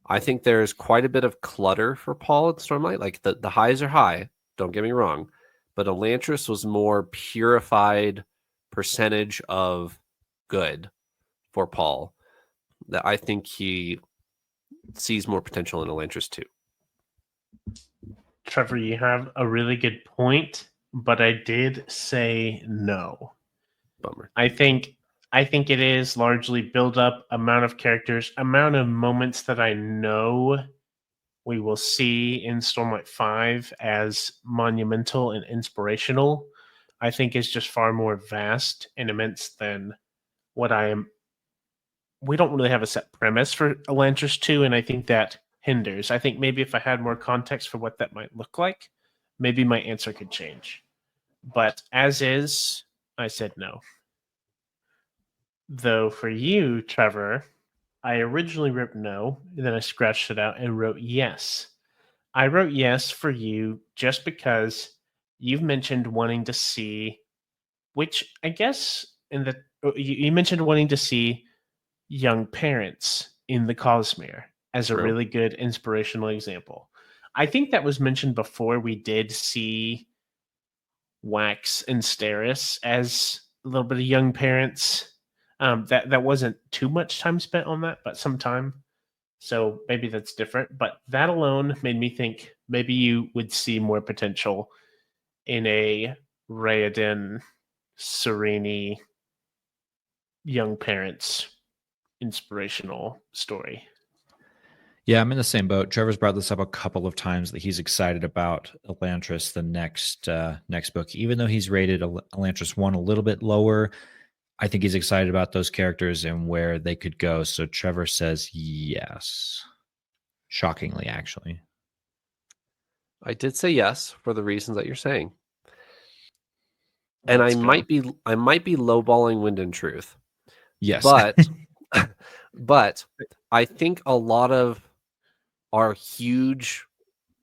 I think there's quite a bit of clutter for Paul in Stormlight. Like the highs are high, don't get me wrong, but Elantris was more purified percentage of good for Paul that I think he sees more potential in Elantris too. Trevor, you have a really good point, but I did say no. Bummer. I think it is largely build up, amount of characters, amount of moments that I know we will see in Stormlight 5 as monumental and inspirational. I think is just far more vast and immense than what I am. We don't really have a set premise for Elantris 2, and I think that hinders. I think maybe if I had more context for what that might look like, maybe my answer could change. But as is, I said no. Though for you, Trevor, I originally wrote no, and then I scratched it out and wrote yes. I wrote yes for you just because you've mentioned wanting to see, which I guess you mentioned wanting to see young parents in the Cosmere as a True. really good inspirational example. I think that was mentioned before we did see Wax and Steris as a little bit of young parents. That wasn't too much time spent on that, but some time. So maybe that's different. But that alone made me think maybe you would see more potential in a Raoden, Sereni, young parents inspirational story. Yeah, I'm in the same boat. Trevor's brought this up a couple of times that he's excited about Elantris, the next book. Even though he's rated Elantris 1 a little bit lower, I think he's excited about those characters and where they could go. So Trevor says yes. Shockingly, actually. I did say yes for the reasons that you're saying. And Let's I go. might be lowballing Wind and Truth. Yes. But I think a lot of our huge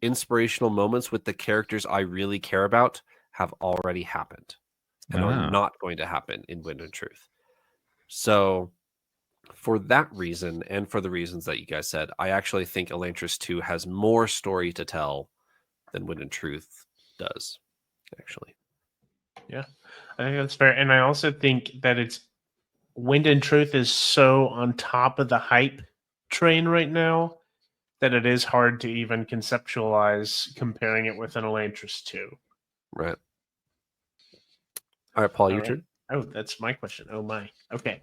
inspirational moments with the characters I really care about have already happened and are not going to happen in Wind and Truth. So for that reason, and for the reasons that you guys said, I actually think Elantris 2 has more story to tell than Wind and Truth does, actually. Yeah, I think that's fair. And I also think that it's Wind and Truth is so on top of the hype train right now that it is hard to even conceptualize comparing it with an Elantris 2. Right. All right, Paul, All your right. turn. Oh, that's my question. Oh, my. Okay.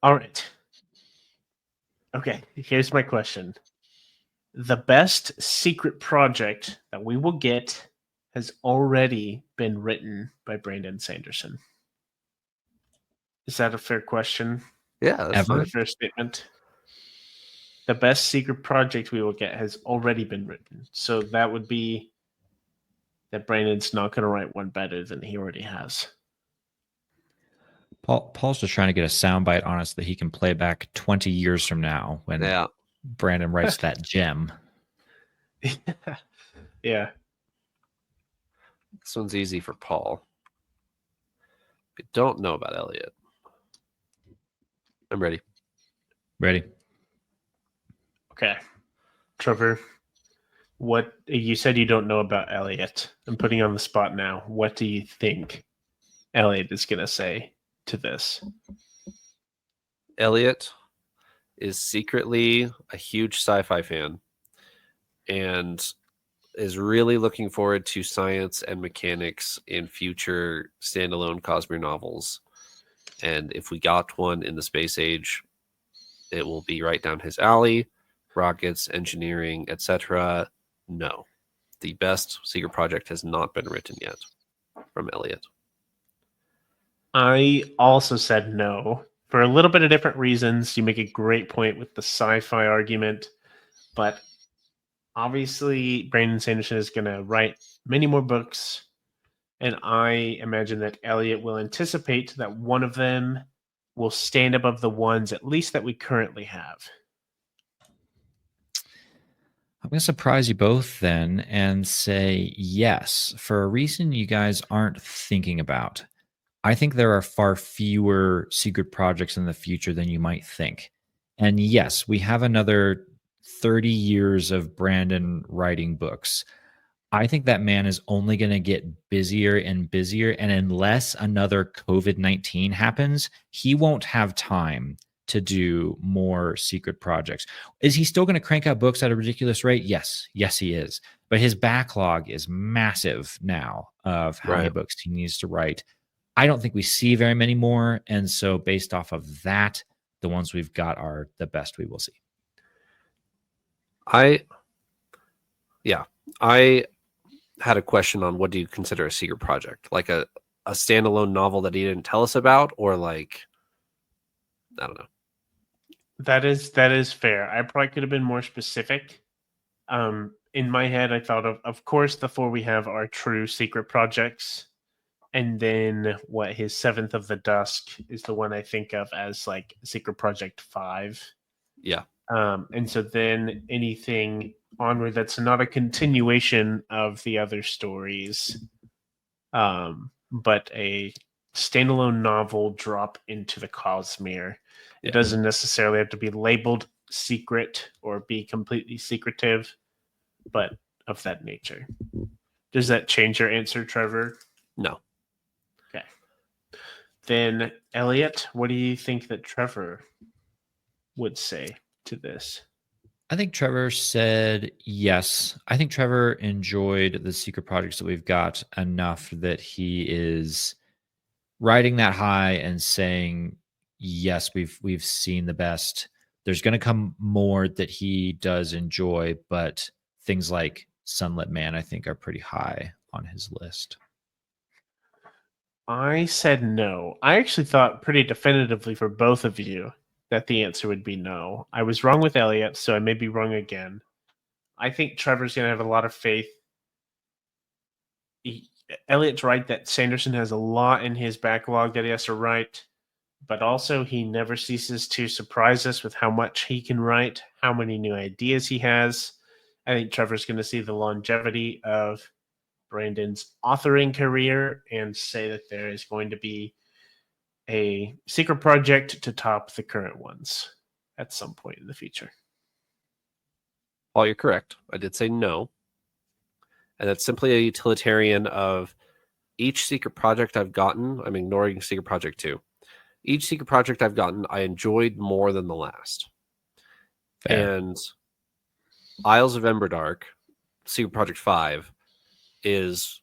All right. Okay, here's my question. The best secret project that we will get has already been written by Brandon Sanderson. Is that a fair question? Yeah, that's Ever? fine. A fair statement? The best secret project we will get has already been written. So that would be that Brandon's not going to write one better than he already has. Paul's just trying to get a soundbite on us that he can play back 20 years from now when Brandon writes that gem. Yeah. This one's easy for Paul. I don't know about Elliot. I'm ready. Ready? Okay. Trevor, what you said you don't know about Elliot. I'm putting you on the spot now. What do you think Elliot is going to say to this? Elliot is secretly a huge sci-fi fan and is really looking forward to science and mechanics in future standalone Cosmere novels. And if we got one in the space age, it will be right down his alley. Rockets, engineering, etc. No. The best secret project has not been written yet from Elliot. I also said no for a little bit of different reasons. You make a great point with the sci-fi argument, but obviously Brandon Sanderson is going to write many more books, and I imagine that Elliot will anticipate that one of them will stand above the ones, at least that we currently have? I'm going to surprise you both then and say yes, for a reason you guys aren't thinking about. I think there are far fewer secret projects in the future than you might think. And yes, we have another 30 years of Brandon writing books. I think that man is only going to get busier and busier. And unless another COVID-19 happens, he won't have time to do more secret projects. Is he still going to crank out books at a ridiculous rate? Yes. Yes, he is. But his backlog is massive now of how many Right. books he needs to write. I don't think we see very many more. And so, based off of that, the ones we've got are the best we will see. I had a question on what do you consider a secret project? Like a standalone novel that he didn't tell us about, or like, I don't know. That is fair. I probably could have been more specific. In my head, I thought of course, the four we have are true secret projects, and then what his Seventh of the Dusk is the one I think of as like Secret Project 5. Yeah. And so then anything onward that's not a continuation of the other stories, but a standalone novel drop into the Cosmere. It Yeah. doesn't necessarily have to be labeled secret or be completely secretive, but of that nature. Does that change your answer, Trevor? No. Okay. Then, Elliot, what do you think that Trevor would say to this? I think Trevor said yes. I think Trevor enjoyed the secret projects that we've got enough that he is riding that high and saying, yes, we've seen the best. There's going to come more that he does enjoy, but things like Sunlit Man, I think, are pretty high on his list. I said no. I actually thought pretty definitively for both of you that the answer would be no. I was wrong with Elliot, so I may be wrong again. I think Trevor's going to have a lot of faith. Elliot's right that Sanderson has a lot in his backlog that he has to write, but also he never ceases to surprise us with how much he can write, how many new ideas he has. I think Trevor's going to see the longevity of Brandon's authoring career and say that there is going to be a secret project to top the current ones at some point in the future. Paul, you're correct. I did say no. And that's simply a utilitarian of each secret project I've gotten. I'm ignoring Secret Project 2. Each secret project I've gotten, I enjoyed more than the last. Fair. And Isles of Emberdark, Secret Project 5, is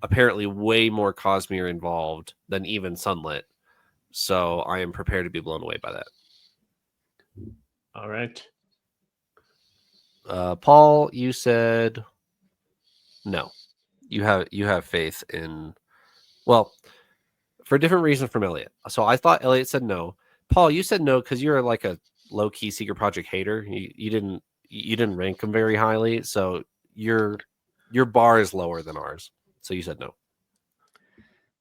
apparently way more Cosmere involved than even Sunlit. So I am prepared to be blown away by that. All right. Paul, you said no. You have faith in, well, for a different reason from Elliot. So I thought Elliot said no. Paul, you said no because you're like a low key Secret Project hater. You didn't rank them very highly, so your bar is lower than ours. So you said no.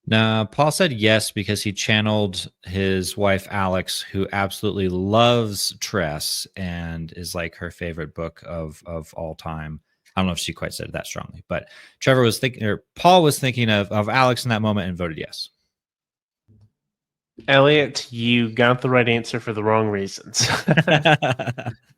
Now, Paul said yes because he channeled his wife Alex, who absolutely loves Tress and is like her favorite book of all time. I don't know if she quite said it that strongly, but Trevor was thinking, or Paul was thinking of Alex in that moment and voted yes. Elliot, you got the right answer for the wrong reasons.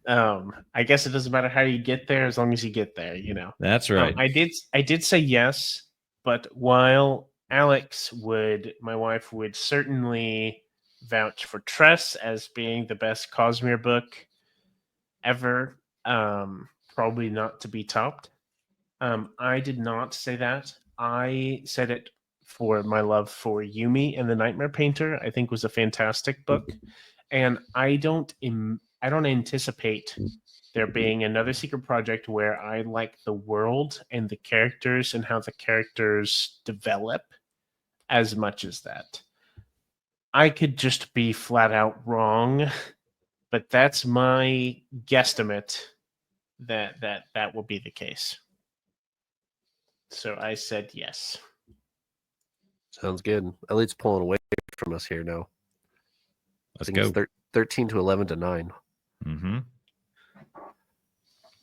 I guess it doesn't matter how you get there as long as you get there, you know. That's right. I did say yes, but while my wife would certainly vouch for Tress as being the best Cosmere book ever, probably not to be topped. I did not say that. I said it for my love for Yumi and the Nightmare Painter. I think was a fantastic book, and I don't anticipate there being another secret project where I like the world and the characters and how the characters develop as much as that. I could just be flat out wrong, but that's my guesstimate that will be the case. So I said yes. Sounds good. Elliot's pulling away from us here now. Let's I think go. it's 13 to 11 to 9. Mm-hmm.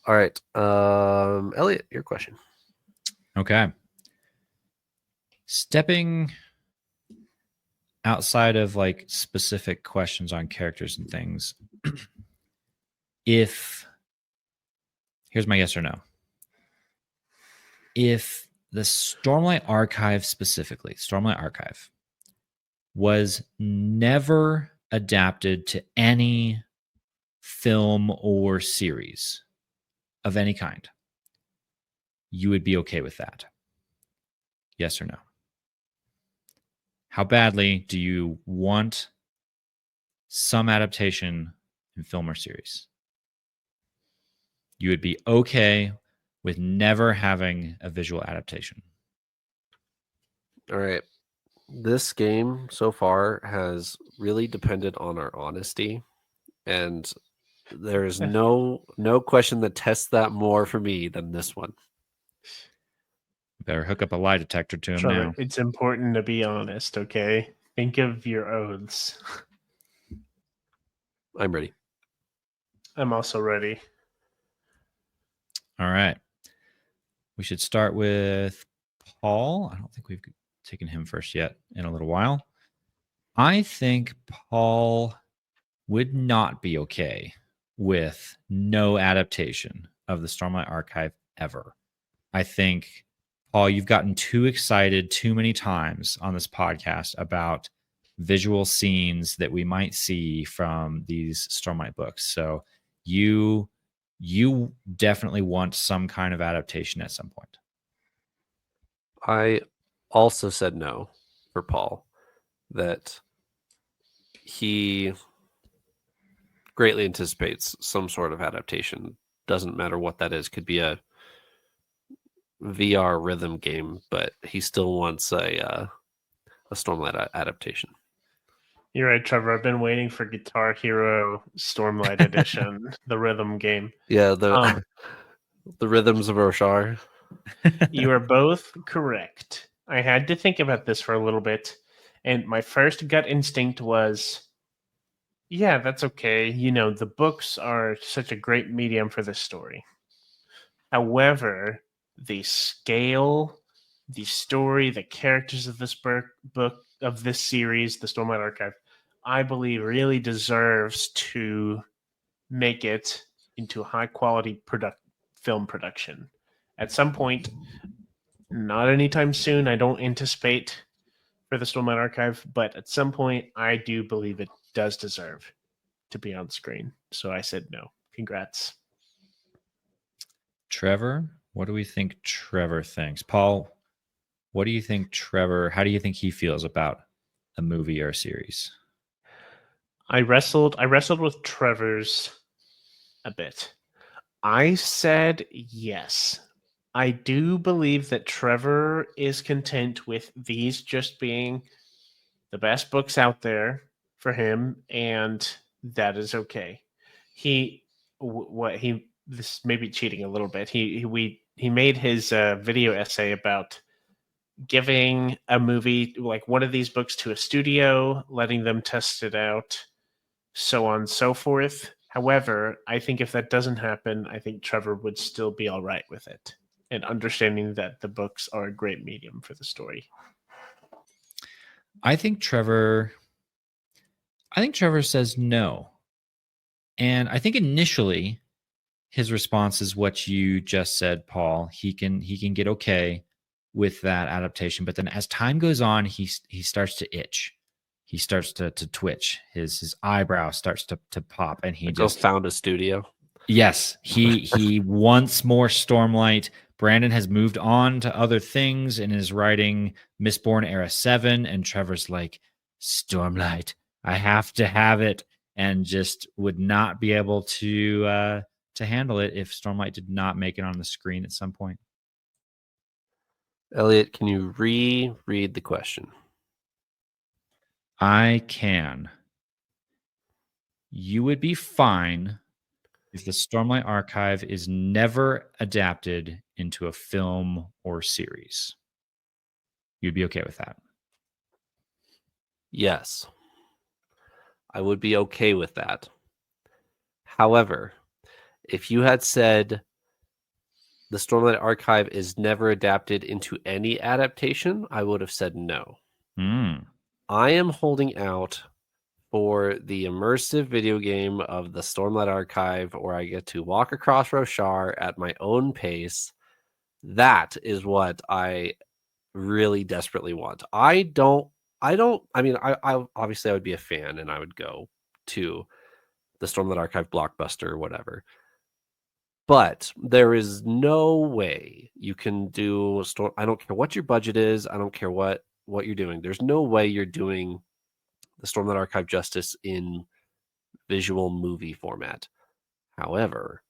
All right. Elliot, your question. Okay. Stepping outside of like specific questions on characters and things, if here's my yes or no. If the Stormlight Archive specifically, Stormlight Archive, was never adapted to any film or series of any kind, you would be okay with that? Yes or no? How badly do you want some adaptation in film or series? You would be okay with never having a visual adaptation. All right. This game so far has really depended on our honesty, and there is no question that tests that more for me than this one. Better hook up a lie detector to him Trevor, now. it's important to be honest, okay? Think of your oaths. I'm ready. I'm also ready. All right. We should start with Paul. I don't think we've taken him first yet in a little while. I think Paul would not be okay with no adaptation of the Stormlight Archive ever. I think, Paul, you've gotten too excited too many times on this podcast about visual scenes that we might see from these Stormlight books. So you definitely want some kind of adaptation at some point. I also said no for Paul, that he greatly anticipates some sort of adaptation. Doesn't matter what that is. Could be a VR rhythm game, but he still wants a Stormlight adaptation. You're right, Trevor. I've been waiting for Guitar Hero Stormlight Edition, the rhythm game. Yeah, the the rhythms of Roshar. You are both correct. I had to think about this for a little bit, and my first gut instinct was, yeah, that's okay. You know, the books are such a great medium for this story. However, the scale, the story, the characters of this book of this series, the Stormlight Archive, I believe really deserves to make it into a high quality film production. At some point, not anytime soon, I don't anticipate for the Stormlight Archive, but at some point, I do believe it does deserve to be on screen. So I said no. Congrats. Trevor, what do we think Trevor thinks? Paul, what do you think Trevor, how do you think he feels about a movie or a series? I wrestled with Trevor's a bit. I said yes. I do believe that Trevor is content with these just being the best books out there for him, and that is okay. This may be cheating a little bit. He made his video essay about giving a movie like one of these books to a studio, letting them test it out, so on and so forth. However, I think if that doesn't happen, I think Trevor would still be all right with it and understanding that the books are a great medium for the story. I think Trevor says no. And I think initially his response is what you just said, Paul. He can get okay with that adaptation, but then as time goes on, he starts to itch. He starts to twitch. His eyebrow starts to pop, and he Go just found a studio. Yes, he wants more Stormlight. Brandon has moved on to other things and is writing Mistborn Era 7, and Trevor's like, Stormlight, I have to have it, and just would not be able to handle it if Stormlight did not make it on the screen at some point. Elliot, can you reread the question? I can. You would be fine if the Stormlight Archive is never adapted into a film or series. You'd be okay with that. Yes. I would be okay with that. However, if you had said the Stormlight Archive is never adapted into any adaptation, I would have said no. I am holding out for the immersive video game of the Stormlight Archive where I get to walk across Roshar at my own pace. That is what I really desperately want. I mean, I obviously I would be a fan and I would go to the Stormlight Archive blockbuster or whatever. But there is no way you can do Storm. I don't care what your budget is. I don't care what you're doing. There's no way you're doing the Stormlight Archive justice in visual movie format. However,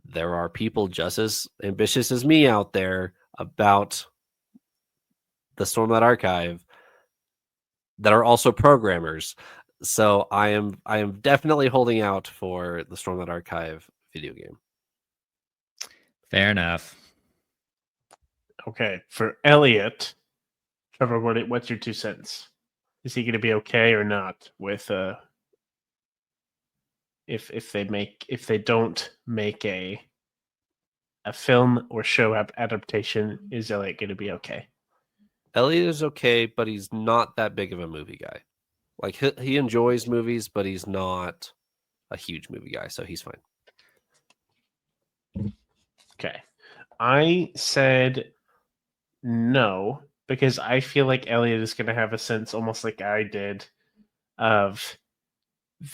there are people just as ambitious as me out there about the Stormlight Archive that are also programmers. So I am definitely holding out for the Stormlight Archive video game. Fair enough. Okay, for Elliot, Trevor, what's your 2 cents? Is he going to be okay or not with if they don't make a film or show adaptation? Is Elliot going to be okay? Elliot is okay, but he's not that big of a movie guy. Like he enjoys movies, but he's not a huge movie guy, so he's fine. Okay. I said no because I feel like Elliot is going to have a sense, almost like I did, of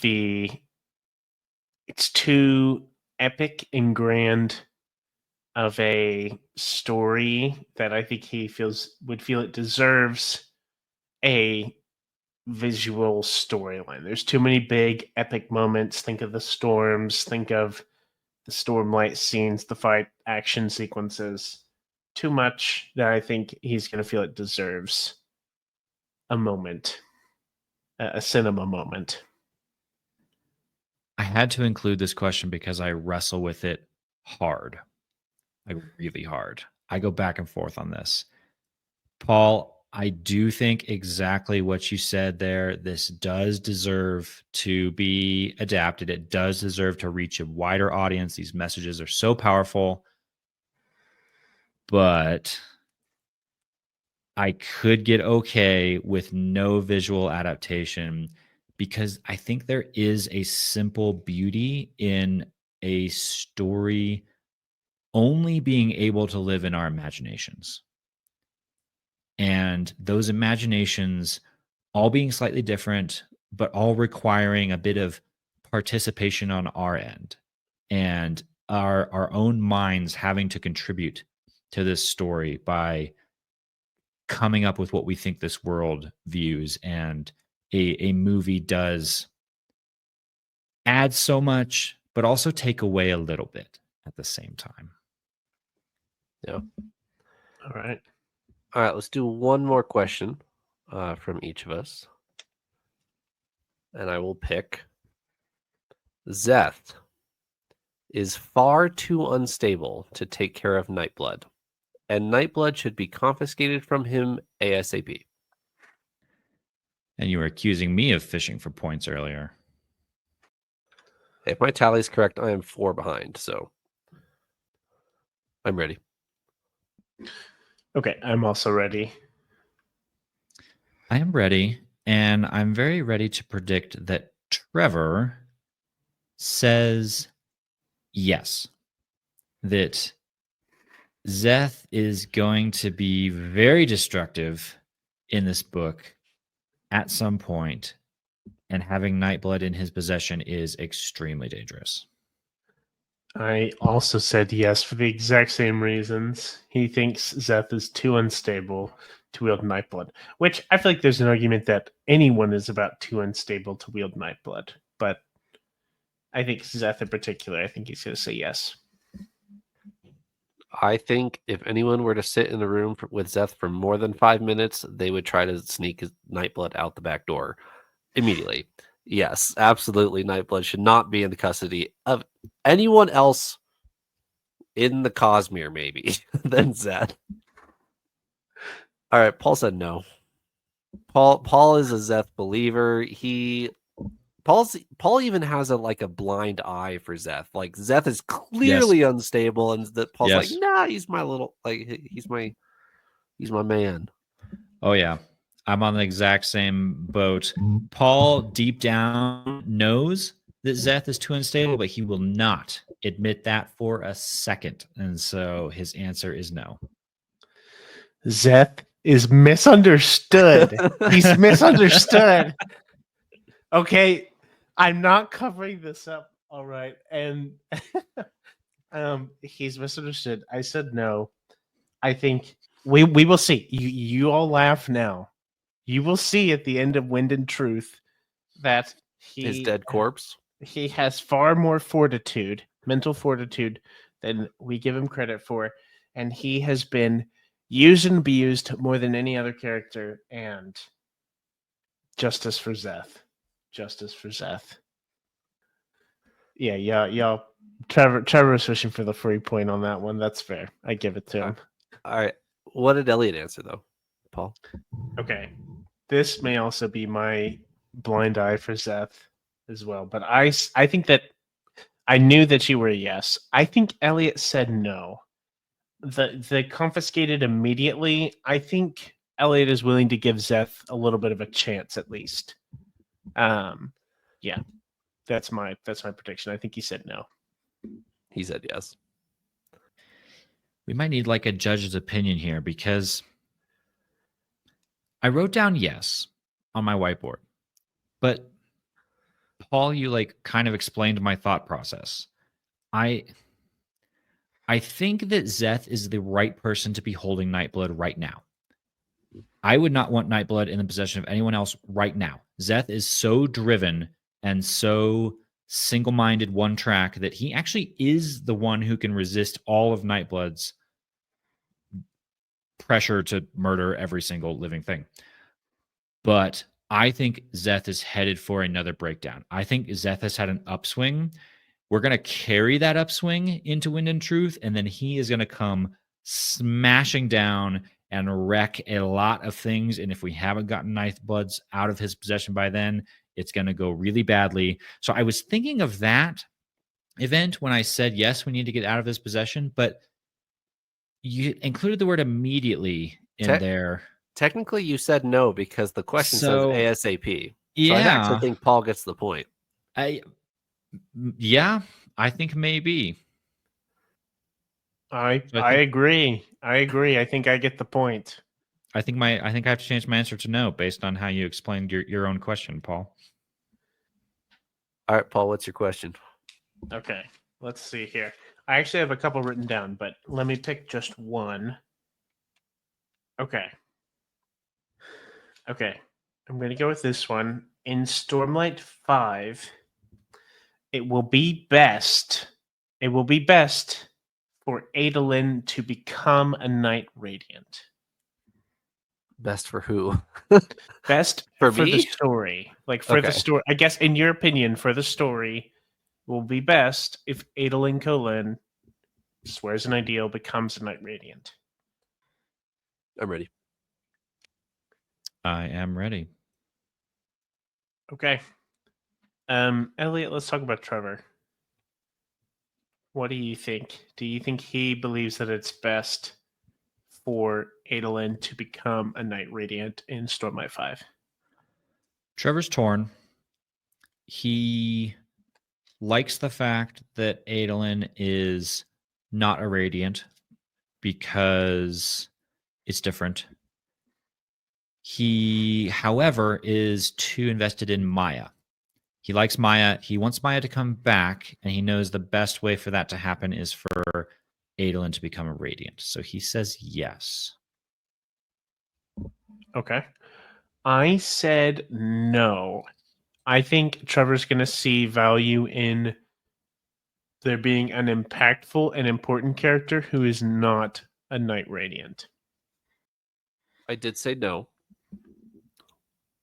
it's too epic and grand of a story that I think he would feel it deserves a visual storyline. There's too many big epic moments. Think of the storms, think of the Stormlight scenes, the fight action sequences. Too much that I think he's going to feel it deserves a moment, a cinema moment. I had to include this question because I wrestle with it hard, like really hard. I go back and forth on this. Paul, I do think exactly what you said there. This does deserve to be adapted. It does deserve to reach a wider audience. These messages are so powerful. But I could get okay with no visual adaptation because I think there is a simple beauty in a story only being able to live in our imaginations. And those imaginations all being slightly different, but all requiring a bit of participation on our end and our own minds having to contribute to this story by coming up with what we think this world views. And a movie does add so much, but also take away a little bit at the same time. Yeah. All right. Let's do one more question from each of us. And I will pick Zeth is far too unstable to take care of Nightblood, and Nightblood should be confiscated from him ASAP. And you were accusing me of fishing for points earlier. If my tally is correct, I am 4 behind, so I'm ready. Okay, I'm also ready. I am ready, and I'm very ready to predict that Trevor says yes, that Zeth is going to be very destructive in this book at some point, and having Nightblood in his possession is extremely dangerous. I also said yes for the exact same reasons. He thinks Zeth is too unstable to wield Nightblood, which I feel like there's an argument that anyone is about too unstable to wield Nightblood. But I think Zeth in particular, I think he's going to say yes. I think if anyone were to sit in the room with Zeth for more than 5 minutes, they would try to sneak Nightblood out the back door immediately. Yes, absolutely. Nightblood should not be in the custody of anyone else in the Cosmere, maybe, than Zeth. All right, Paul said no. Paul is a Zeth believer. He Paul even has a blind eye for Zeth. Like Zeth is clearly unstable, and that Paul's like, Yes. nah, he's my little he's my man. Oh yeah, I'm on the exact same boat. Paul deep down knows that Zeth is too unstable, but he will not admit that for a second, and so his answer is no. Zeth is misunderstood. He's misunderstood. Okay, I'm not covering this up. All right, and he's misunderstood. I said no. I think we will see. You all laugh now. You will see at the end of Wind and Truth that His dead corpse. he has far more fortitude, mental fortitude, than we give him credit for, and he has been used and abused more than any other character. And justice for Zeth. Justice for Zeth. Yeah, y'all. Trevor was fishing for the free point on that one. That's fair. I give it to him. All right. What did Elliot answer though, Paul? Okay. This may also be my blind eye for Zeth as well, but I think that I knew that you were a yes. I think Elliot said no. The confiscated immediately. I think Elliot is willing to give Zeth a little bit of a chance at least. Yeah. That's my prediction. I think he said no. He said yes. We might need like a judge's opinion here because I wrote down yes on my whiteboard, but Paul, you like kind of explained my thought process. I think that Zeth is the right person to be holding Nightblood right now. I would not want Nightblood in the possession of anyone else right now. Zeth is so driven and so single-minded, one track that he actually is the one who can resist all of Nightblood's pressure to murder every single living thing. But I think Zeth is headed for another breakdown. I think Zeth has had an upswing. We're going to carry that upswing into Wind and Truth, and then he is going to come smashing down and wreck a lot of things. And if we haven't gotten Nightbloods out of his possession by then, it's going to go really badly. So I was thinking of that event when I said, yes, we need to get out of his possession, but you included the word immediately in there. Technically, you said no because the question says ASAP. Yeah. So I actually think Paul gets the point. Yeah, I think maybe. I agree. I think I get the point. I think I have to change my answer to no based on how you explained your own question, Paul. All right, Paul, what's your question? Okay, let's see here. I actually have a couple written down, but let me pick just one. Okay. I'm going to go with this one. In Stormlight 5, it will be best for Adolin to become a Knight Radiant. Best for who? Best for the story. Like for the story. I guess in your opinion, for the story, will be best if Adolin Kholin swears an ideal, becomes a Knight Radiant. I'm ready. I am ready. Okay. Elliot, let's talk about Trevor. What do you think? Do you think he believes that it's best for Adolin to become a Knight Radiant in Stormlight 5? Trevor's torn. He likes the fact that Adolin is not a Radiant because it's different. He, however, is too invested in Maya. He likes Maya. He wants Maya to come back, and he knows the best way for that to happen is for Adolin to become a Radiant. So he says yes. Okay. I said no. I think Trevor's going to see value in there being an impactful and important character who is not a Knight Radiant. I did say no.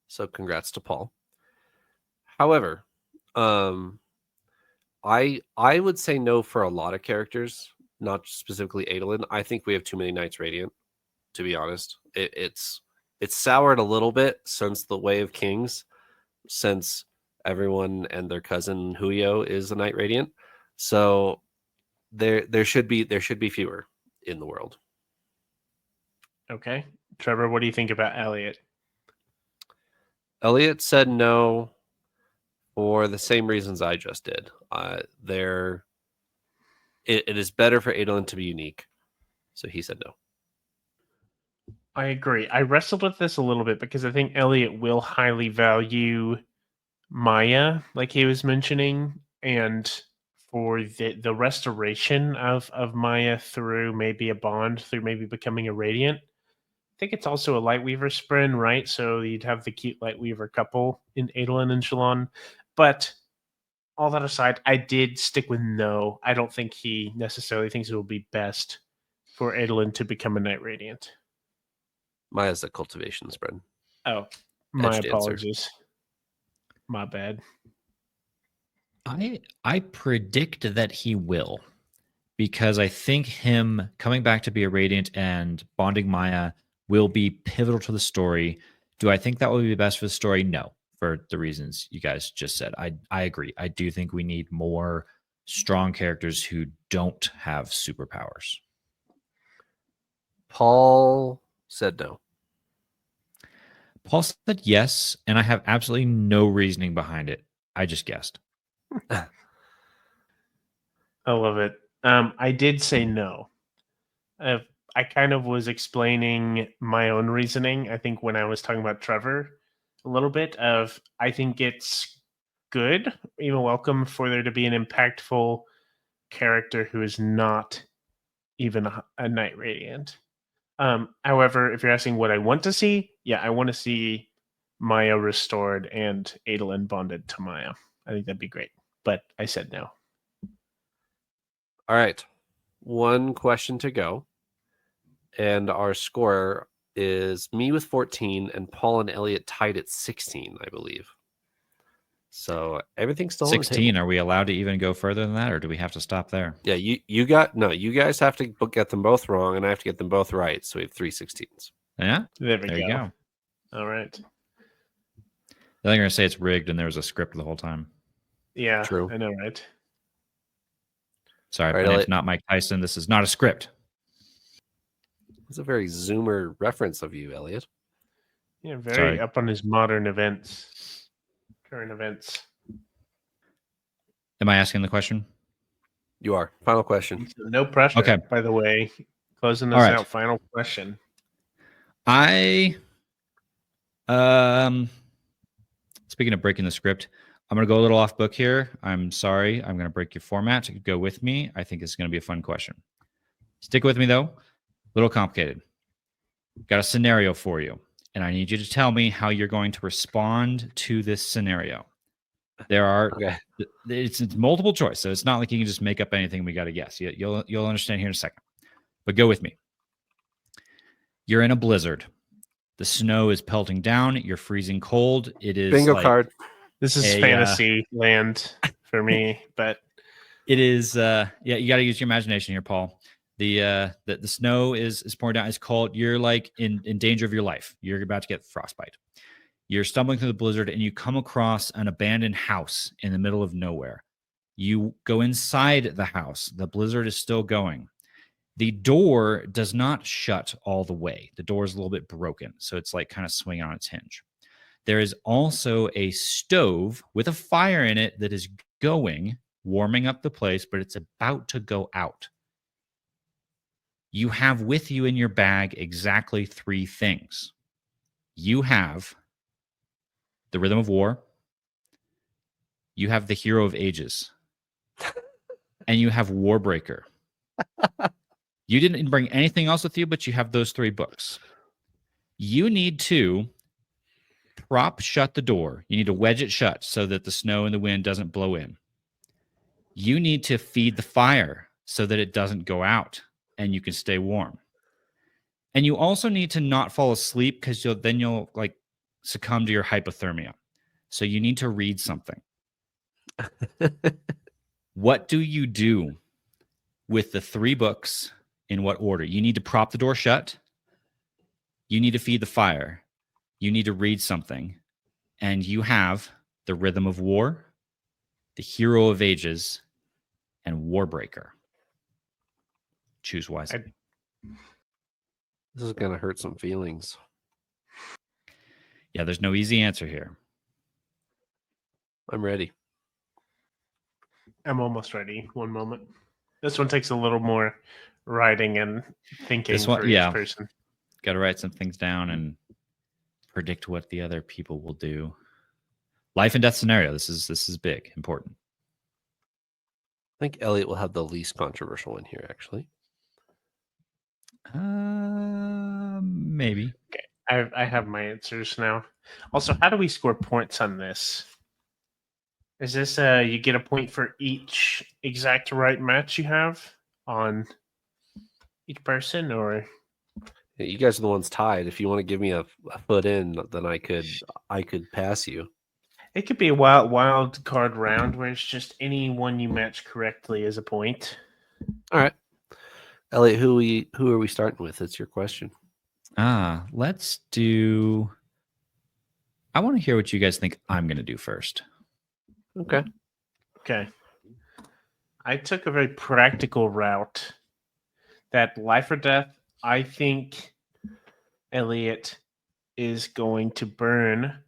So congrats to Paul. However, I would say no for a lot of characters, not specifically Adolin. I think we have too many Knights Radiant, to be honest. It's soured a little bit since the Way of Kings, since everyone and their cousin Huyo is a Knight Radiant. So there should be fewer in the world. Okay. Trevor, what do you think about Elliot? Elliot said no for the same reasons I just did. It is better for Adolin to be unique. So he said no. I agree. I wrestled with this a little bit because I think Elliot will highly value Maya, like he was mentioning, and for the restoration of Maya through maybe a bond, through maybe becoming a Radiant. I think it's also a Lightweaver Spren, right? So you'd have the cute Lightweaver couple in Adolin and Shalon. But all that aside, I did stick with no. I don't think he necessarily thinks it will be best for Adolin to become a Knight Radiant. Maya's a cultivation spread. Oh, my Edge dancer. apologies. My bad. I predict that he will, because I think him coming back to be a Radiant and bonding Maya will be pivotal to the story. Do I think that will be best for the story? No, for the reasons you guys just said. I agree. I do think we need more strong characters who don't have superpowers. Paul said no. Paul said yes, and I have absolutely no reasoning behind it. I just guessed. I love it. I did say no. I kind of was explaining my own reasoning, I think, when I was talking about Trevor a little bit of, I think it's good, even welcome for there to be an impactful character who is not even a Knight Radiant. However, if you're asking what I want to see, yeah, I want to see Maya restored and Adolin bonded to Maya. I think that'd be great. But I said no. All right. One question to go. And our score is me with 14 and Paul and Elliot tied at 16, I believe. So everything's still 16. Are we allowed to even go further than that, or do we have to stop there? Yeah, you guys have to get them both wrong, and I have to get them both right. So we have 3 16s. Yeah, There you go. All right. They're going to say it's rigged and there was a script the whole time. Yeah, True. I know, right? Sorry, Right, my name's Elliot. not Mike Tyson. This is not a script. It's a very Zoomer reference of you, Elliot. Yeah, very Sorry. up on his modern events, current events. Am I asking the question? You are. Final question. No pressure, Okay. by the way. Closing All this right. out, final question. Speaking of breaking the script, I'm going to go a little off book here. I'm sorry. I'm going to break your format. Go with me. I think it's going to be a fun question. Stick with me, though. A little complicated. Got a scenario for you, and I need you to tell me how you're going to respond to this scenario. There are it's multiple choice, so it's not like you can just make up anything. We got to guess. You'll understand here in a second. But go with me. You're in a blizzard. The snow is pelting down. You're freezing cold. It is Bingo card. This is fantasy land for me, but it is. You got to use your imagination here, Paul. The snow is pouring down. It's cold. You're like in danger of your life. You're about to get frostbite. You're stumbling through the blizzard and you come across an abandoned house in the middle of nowhere. You go inside the house. The blizzard is still going. The door does not shut all the way. The door is a little bit broken, so it's like kind of swinging on its hinge. There is also a stove with a fire in it that is going, warming up the place, but it's about to go out. You have with you in your bag exactly 3 things. You have the Rhythm of War, you have the Hero of Ages, and you have Warbreaker. You didn't bring anything else with you, but you have those 3 books. You need to prop shut the door. You need to wedge it shut so that the snow and the wind doesn't blow in. You need to feed the fire so that it doesn't go out and you can stay warm. And you also need to not fall asleep because you'll like succumb to your hypothermia. So you need to read something. What do you do with the 3 books in what order? You need to prop the door shut. You need to feed the fire. You need to read something. And you have The Rhythm of War, The Hero of Ages, and Warbreaker. Choose wisely. This is going to hurt some feelings. Yeah, there's no easy answer here. I'm ready. I'm almost ready. One moment. This one takes a little more writing and thinking This one, for yeah. each person. Got to write some things down and predict what the other people will do. Life and death scenario. This is big, important. I think Elliot will have the least controversial one here, actually. Maybe. Okay, I have my answers now. Also, how do we score points on this? Is this you get a point for each exact right match you have on each person, or Yeah, you guys are the ones tied. If you want to give me a foot in, then I could pass you. it could be a wild card round where it's just any one you match correctly is a point. All right, Elliot, who are we starting with? It's your question. Let's do. I want to hear what you guys think I'm going to do first. Okay. Okay. I took a very practical route. That life or death, I think Elliot is going to burn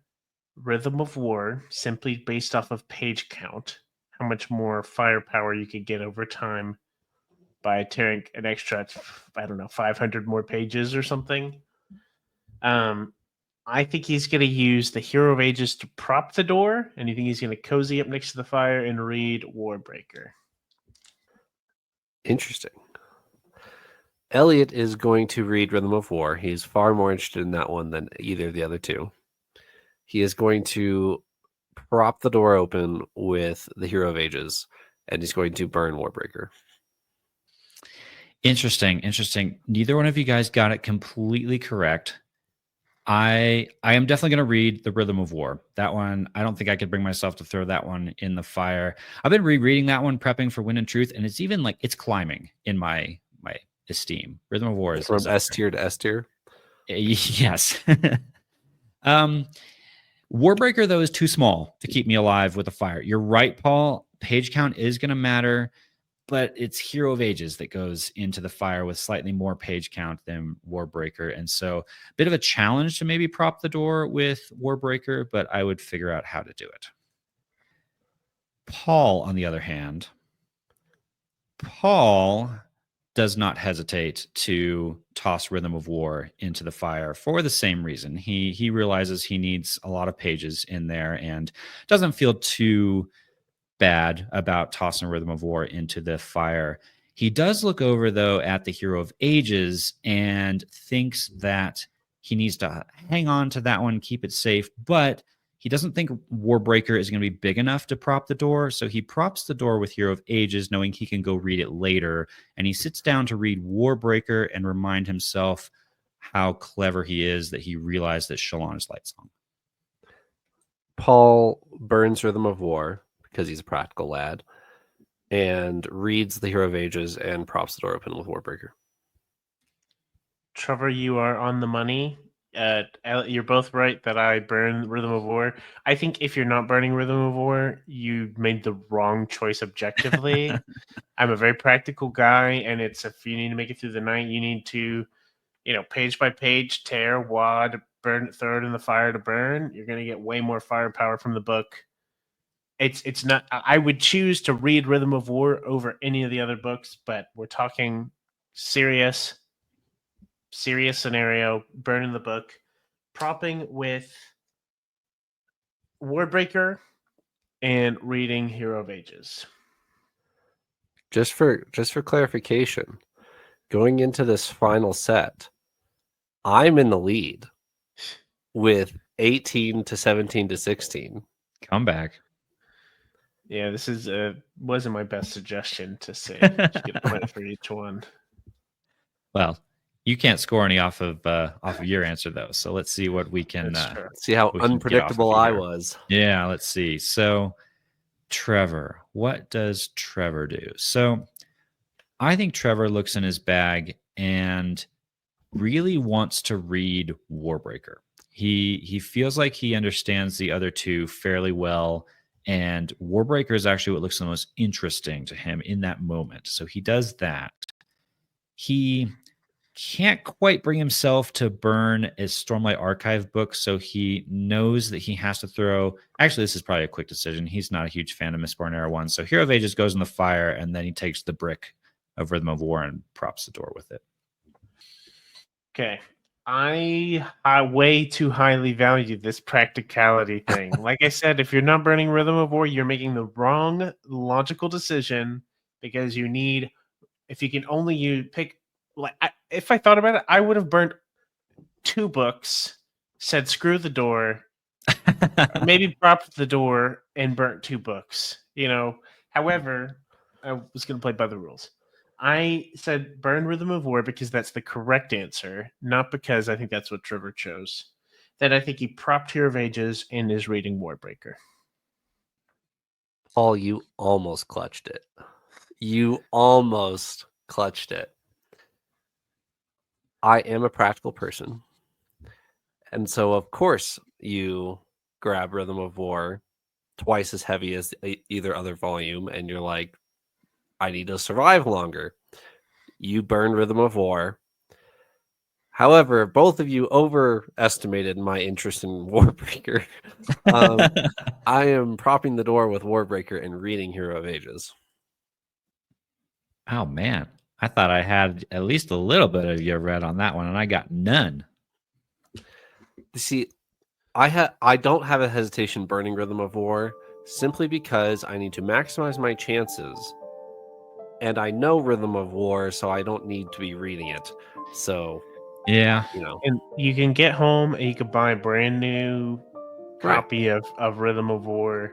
Rhythm of War simply based off of page count. How much more firepower you could get over time by tearing an extra, I don't know, 500 more pages or something. I think he's going to use the Hero of Ages to prop the door, and you think he's going to cozy up next to the fire and read Warbreaker. Interesting. Elliot is going to read Rhythm of War. He's far more interested in that one than either of the other two. He is going to prop the door open with the Hero of Ages, and he's going to burn Warbreaker. Interesting. Neither one of you guys got it completely correct. I am definitely going to read The Rhythm of War. That one, I don't think I could bring myself to throw that one in the fire. I've been rereading that one, prepping for Wind and Truth, and it's even like it's climbing in my esteem. Rhythm of War is From S tier to S tier. Yes. Warbreaker, though, is too small to keep me alive with a fire. You're right, Paul. Page count is going to matter, but it's Hero of Ages that goes into the fire with slightly more page count than Warbreaker. And so a bit of a challenge to maybe prop the door with Warbreaker, but I would figure out how to do it. Paul, on the other hand, Paul does not hesitate to toss Rhythm of War into the fire for the same reason. He realizes he needs a lot of pages in there and doesn't feel too bad about tossing Rhythm of War into the fire. He does look over, though, at the Hero of Ages and thinks that he needs to hang on to that one, keep it safe, but he doesn't think Warbreaker is going to be big enough to prop the door, so he props the door with Hero of Ages, knowing he can go read it later, and he sits down to read Warbreaker and remind himself how clever he is that he realized that Shalon is Lightsong. Paul burns Rhythm of War because he's a practical lad, and reads the Hero of Ages and props the door open with Warbreaker. Trevor, you are on the money. You're both right that I burn Rhythm of War. I think if you're not burning Rhythm of War, you made the wrong choice objectively. I'm a very practical guy, and it's if you need to make it through the night, you need to, page by page, tear, wad, burn, throw it in the fire to burn. You're going to get way more firepower from the book. It's not. I would choose to read Rhythm of War over any of the other books, but we're talking serious scenario, burning the book, propping with Warbreaker, and reading Hero of Ages. Just for clarification, going into this final set, I'm in the lead with 18 to 17 to 16. Come back. Yeah, this wasn't my best suggestion to say to get a point for each one. Well, you can't score any off of your answer though. So let's see what we can see how we can get unpredictable off of I here. was. Yeah, let's see. So Trevor, what does Trevor do? So I think Trevor looks in his bag and really wants to read Warbreaker. He feels like he understands the other two fairly well, and Warbreaker is actually what looks the most interesting to him in that moment. So he does that. He can't quite bring himself to burn a Stormlight archive book, so he knows that he has to throw. Actually, this is probably a quick decision. He's not a huge fan of Mistborn Era 1, so Hero of Ages goes in the fire, and then he takes the brick of Rhythm of War and props the door with it. Okay. I way too highly value this practicality thing. Like I said, if you're not burning Rhythm of War, you're making the wrong logical decision because you need, if you can only pick, like, if I thought about it, I would have burnt 2 books, said screw the door, maybe propped the door and burnt 2 books. However, I was going to play by the rules. I said burn Rhythm of War because that's the correct answer, not because I think that's what Trevor chose. That I think he propped Hero of Ages and is reading Warbreaker. Paul, you almost clutched it. You almost clutched it. I am a practical person. And so, of course, you grab Rhythm of War, twice as heavy as either other volume, and you're like, I need to survive longer. You burn Rhythm of War. However, both of you overestimated my interest in Warbreaker. I am propping the door with Warbreaker and reading Hero of Ages. Oh, man. I thought I had at least a little bit of your red on that one, and I got none. See, I don't have a hesitation burning Rhythm of War simply because I need to maximize my chances. And I know Rhythm of War, so I don't need to be reading it. So, yeah. And you can get home and you can buy a brand new copy of Rhythm of War,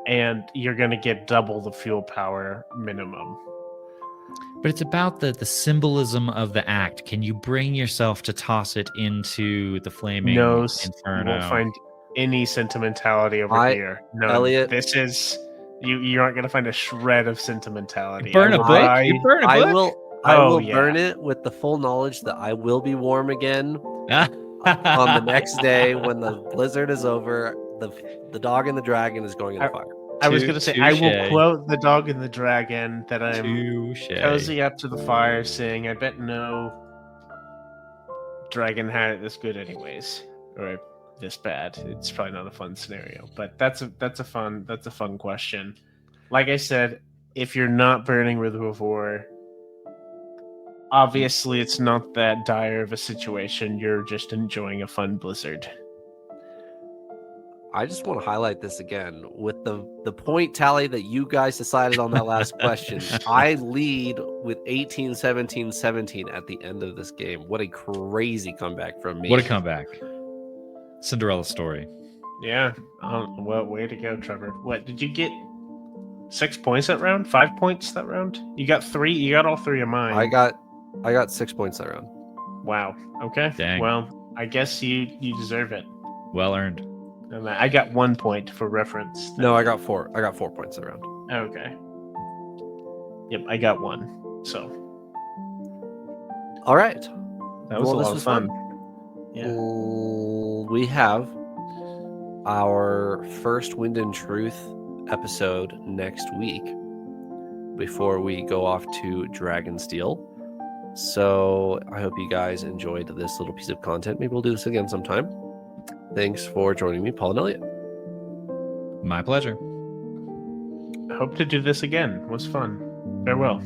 and you're going to get double the fuel power minimum. But it's about the symbolism of the act. Can you bring yourself to toss it into the flaming inferno? You won't find any sentimentality over here. No, Elliot, this is you aren't going to find a shred of sentimentality. You burn a book. You burn a book. I will burn it with the full knowledge that I will be warm again on the next day when the blizzard is over. The dog and the dragon is going in the fire. I was going to say, I will quote the dog and the dragon that I'm cozy up to the fire saying, I bet no dragon had it this good anyways, or this bad. It's probably not a fun scenario, but that's a fun question. Like I said, if you're not burning Rhythm of War, obviously it's not that dire of a situation. You're just enjoying a fun blizzard. I just want to highlight this again with the point tally that you guys decided on that last question. I lead with 18, 17, 17 at the end of this game. What a crazy comeback from me. What a comeback. Cinderella story. Yeah. Well, way to go, Trevor. What, did you get 6 points that round? 5 points that round? You got 3? You got all 3 of mine. I got 6 points that round. Wow. Okay. Dang. Well, I guess you deserve it. Well earned. I got 1 point for reference. No, I got 4. I got 4 points that round. Okay. Yep, I got 1. So. All right. That was a lot of fun. Yeah. We have our first Wind and Truth episode next week before we go off to Dragonsteel. So I hope you guys enjoyed this little piece of content. Maybe we'll do this again sometime. Thanks for joining me, Paul and Elliot. My pleasure. I hope to do this again. It was fun. Farewell.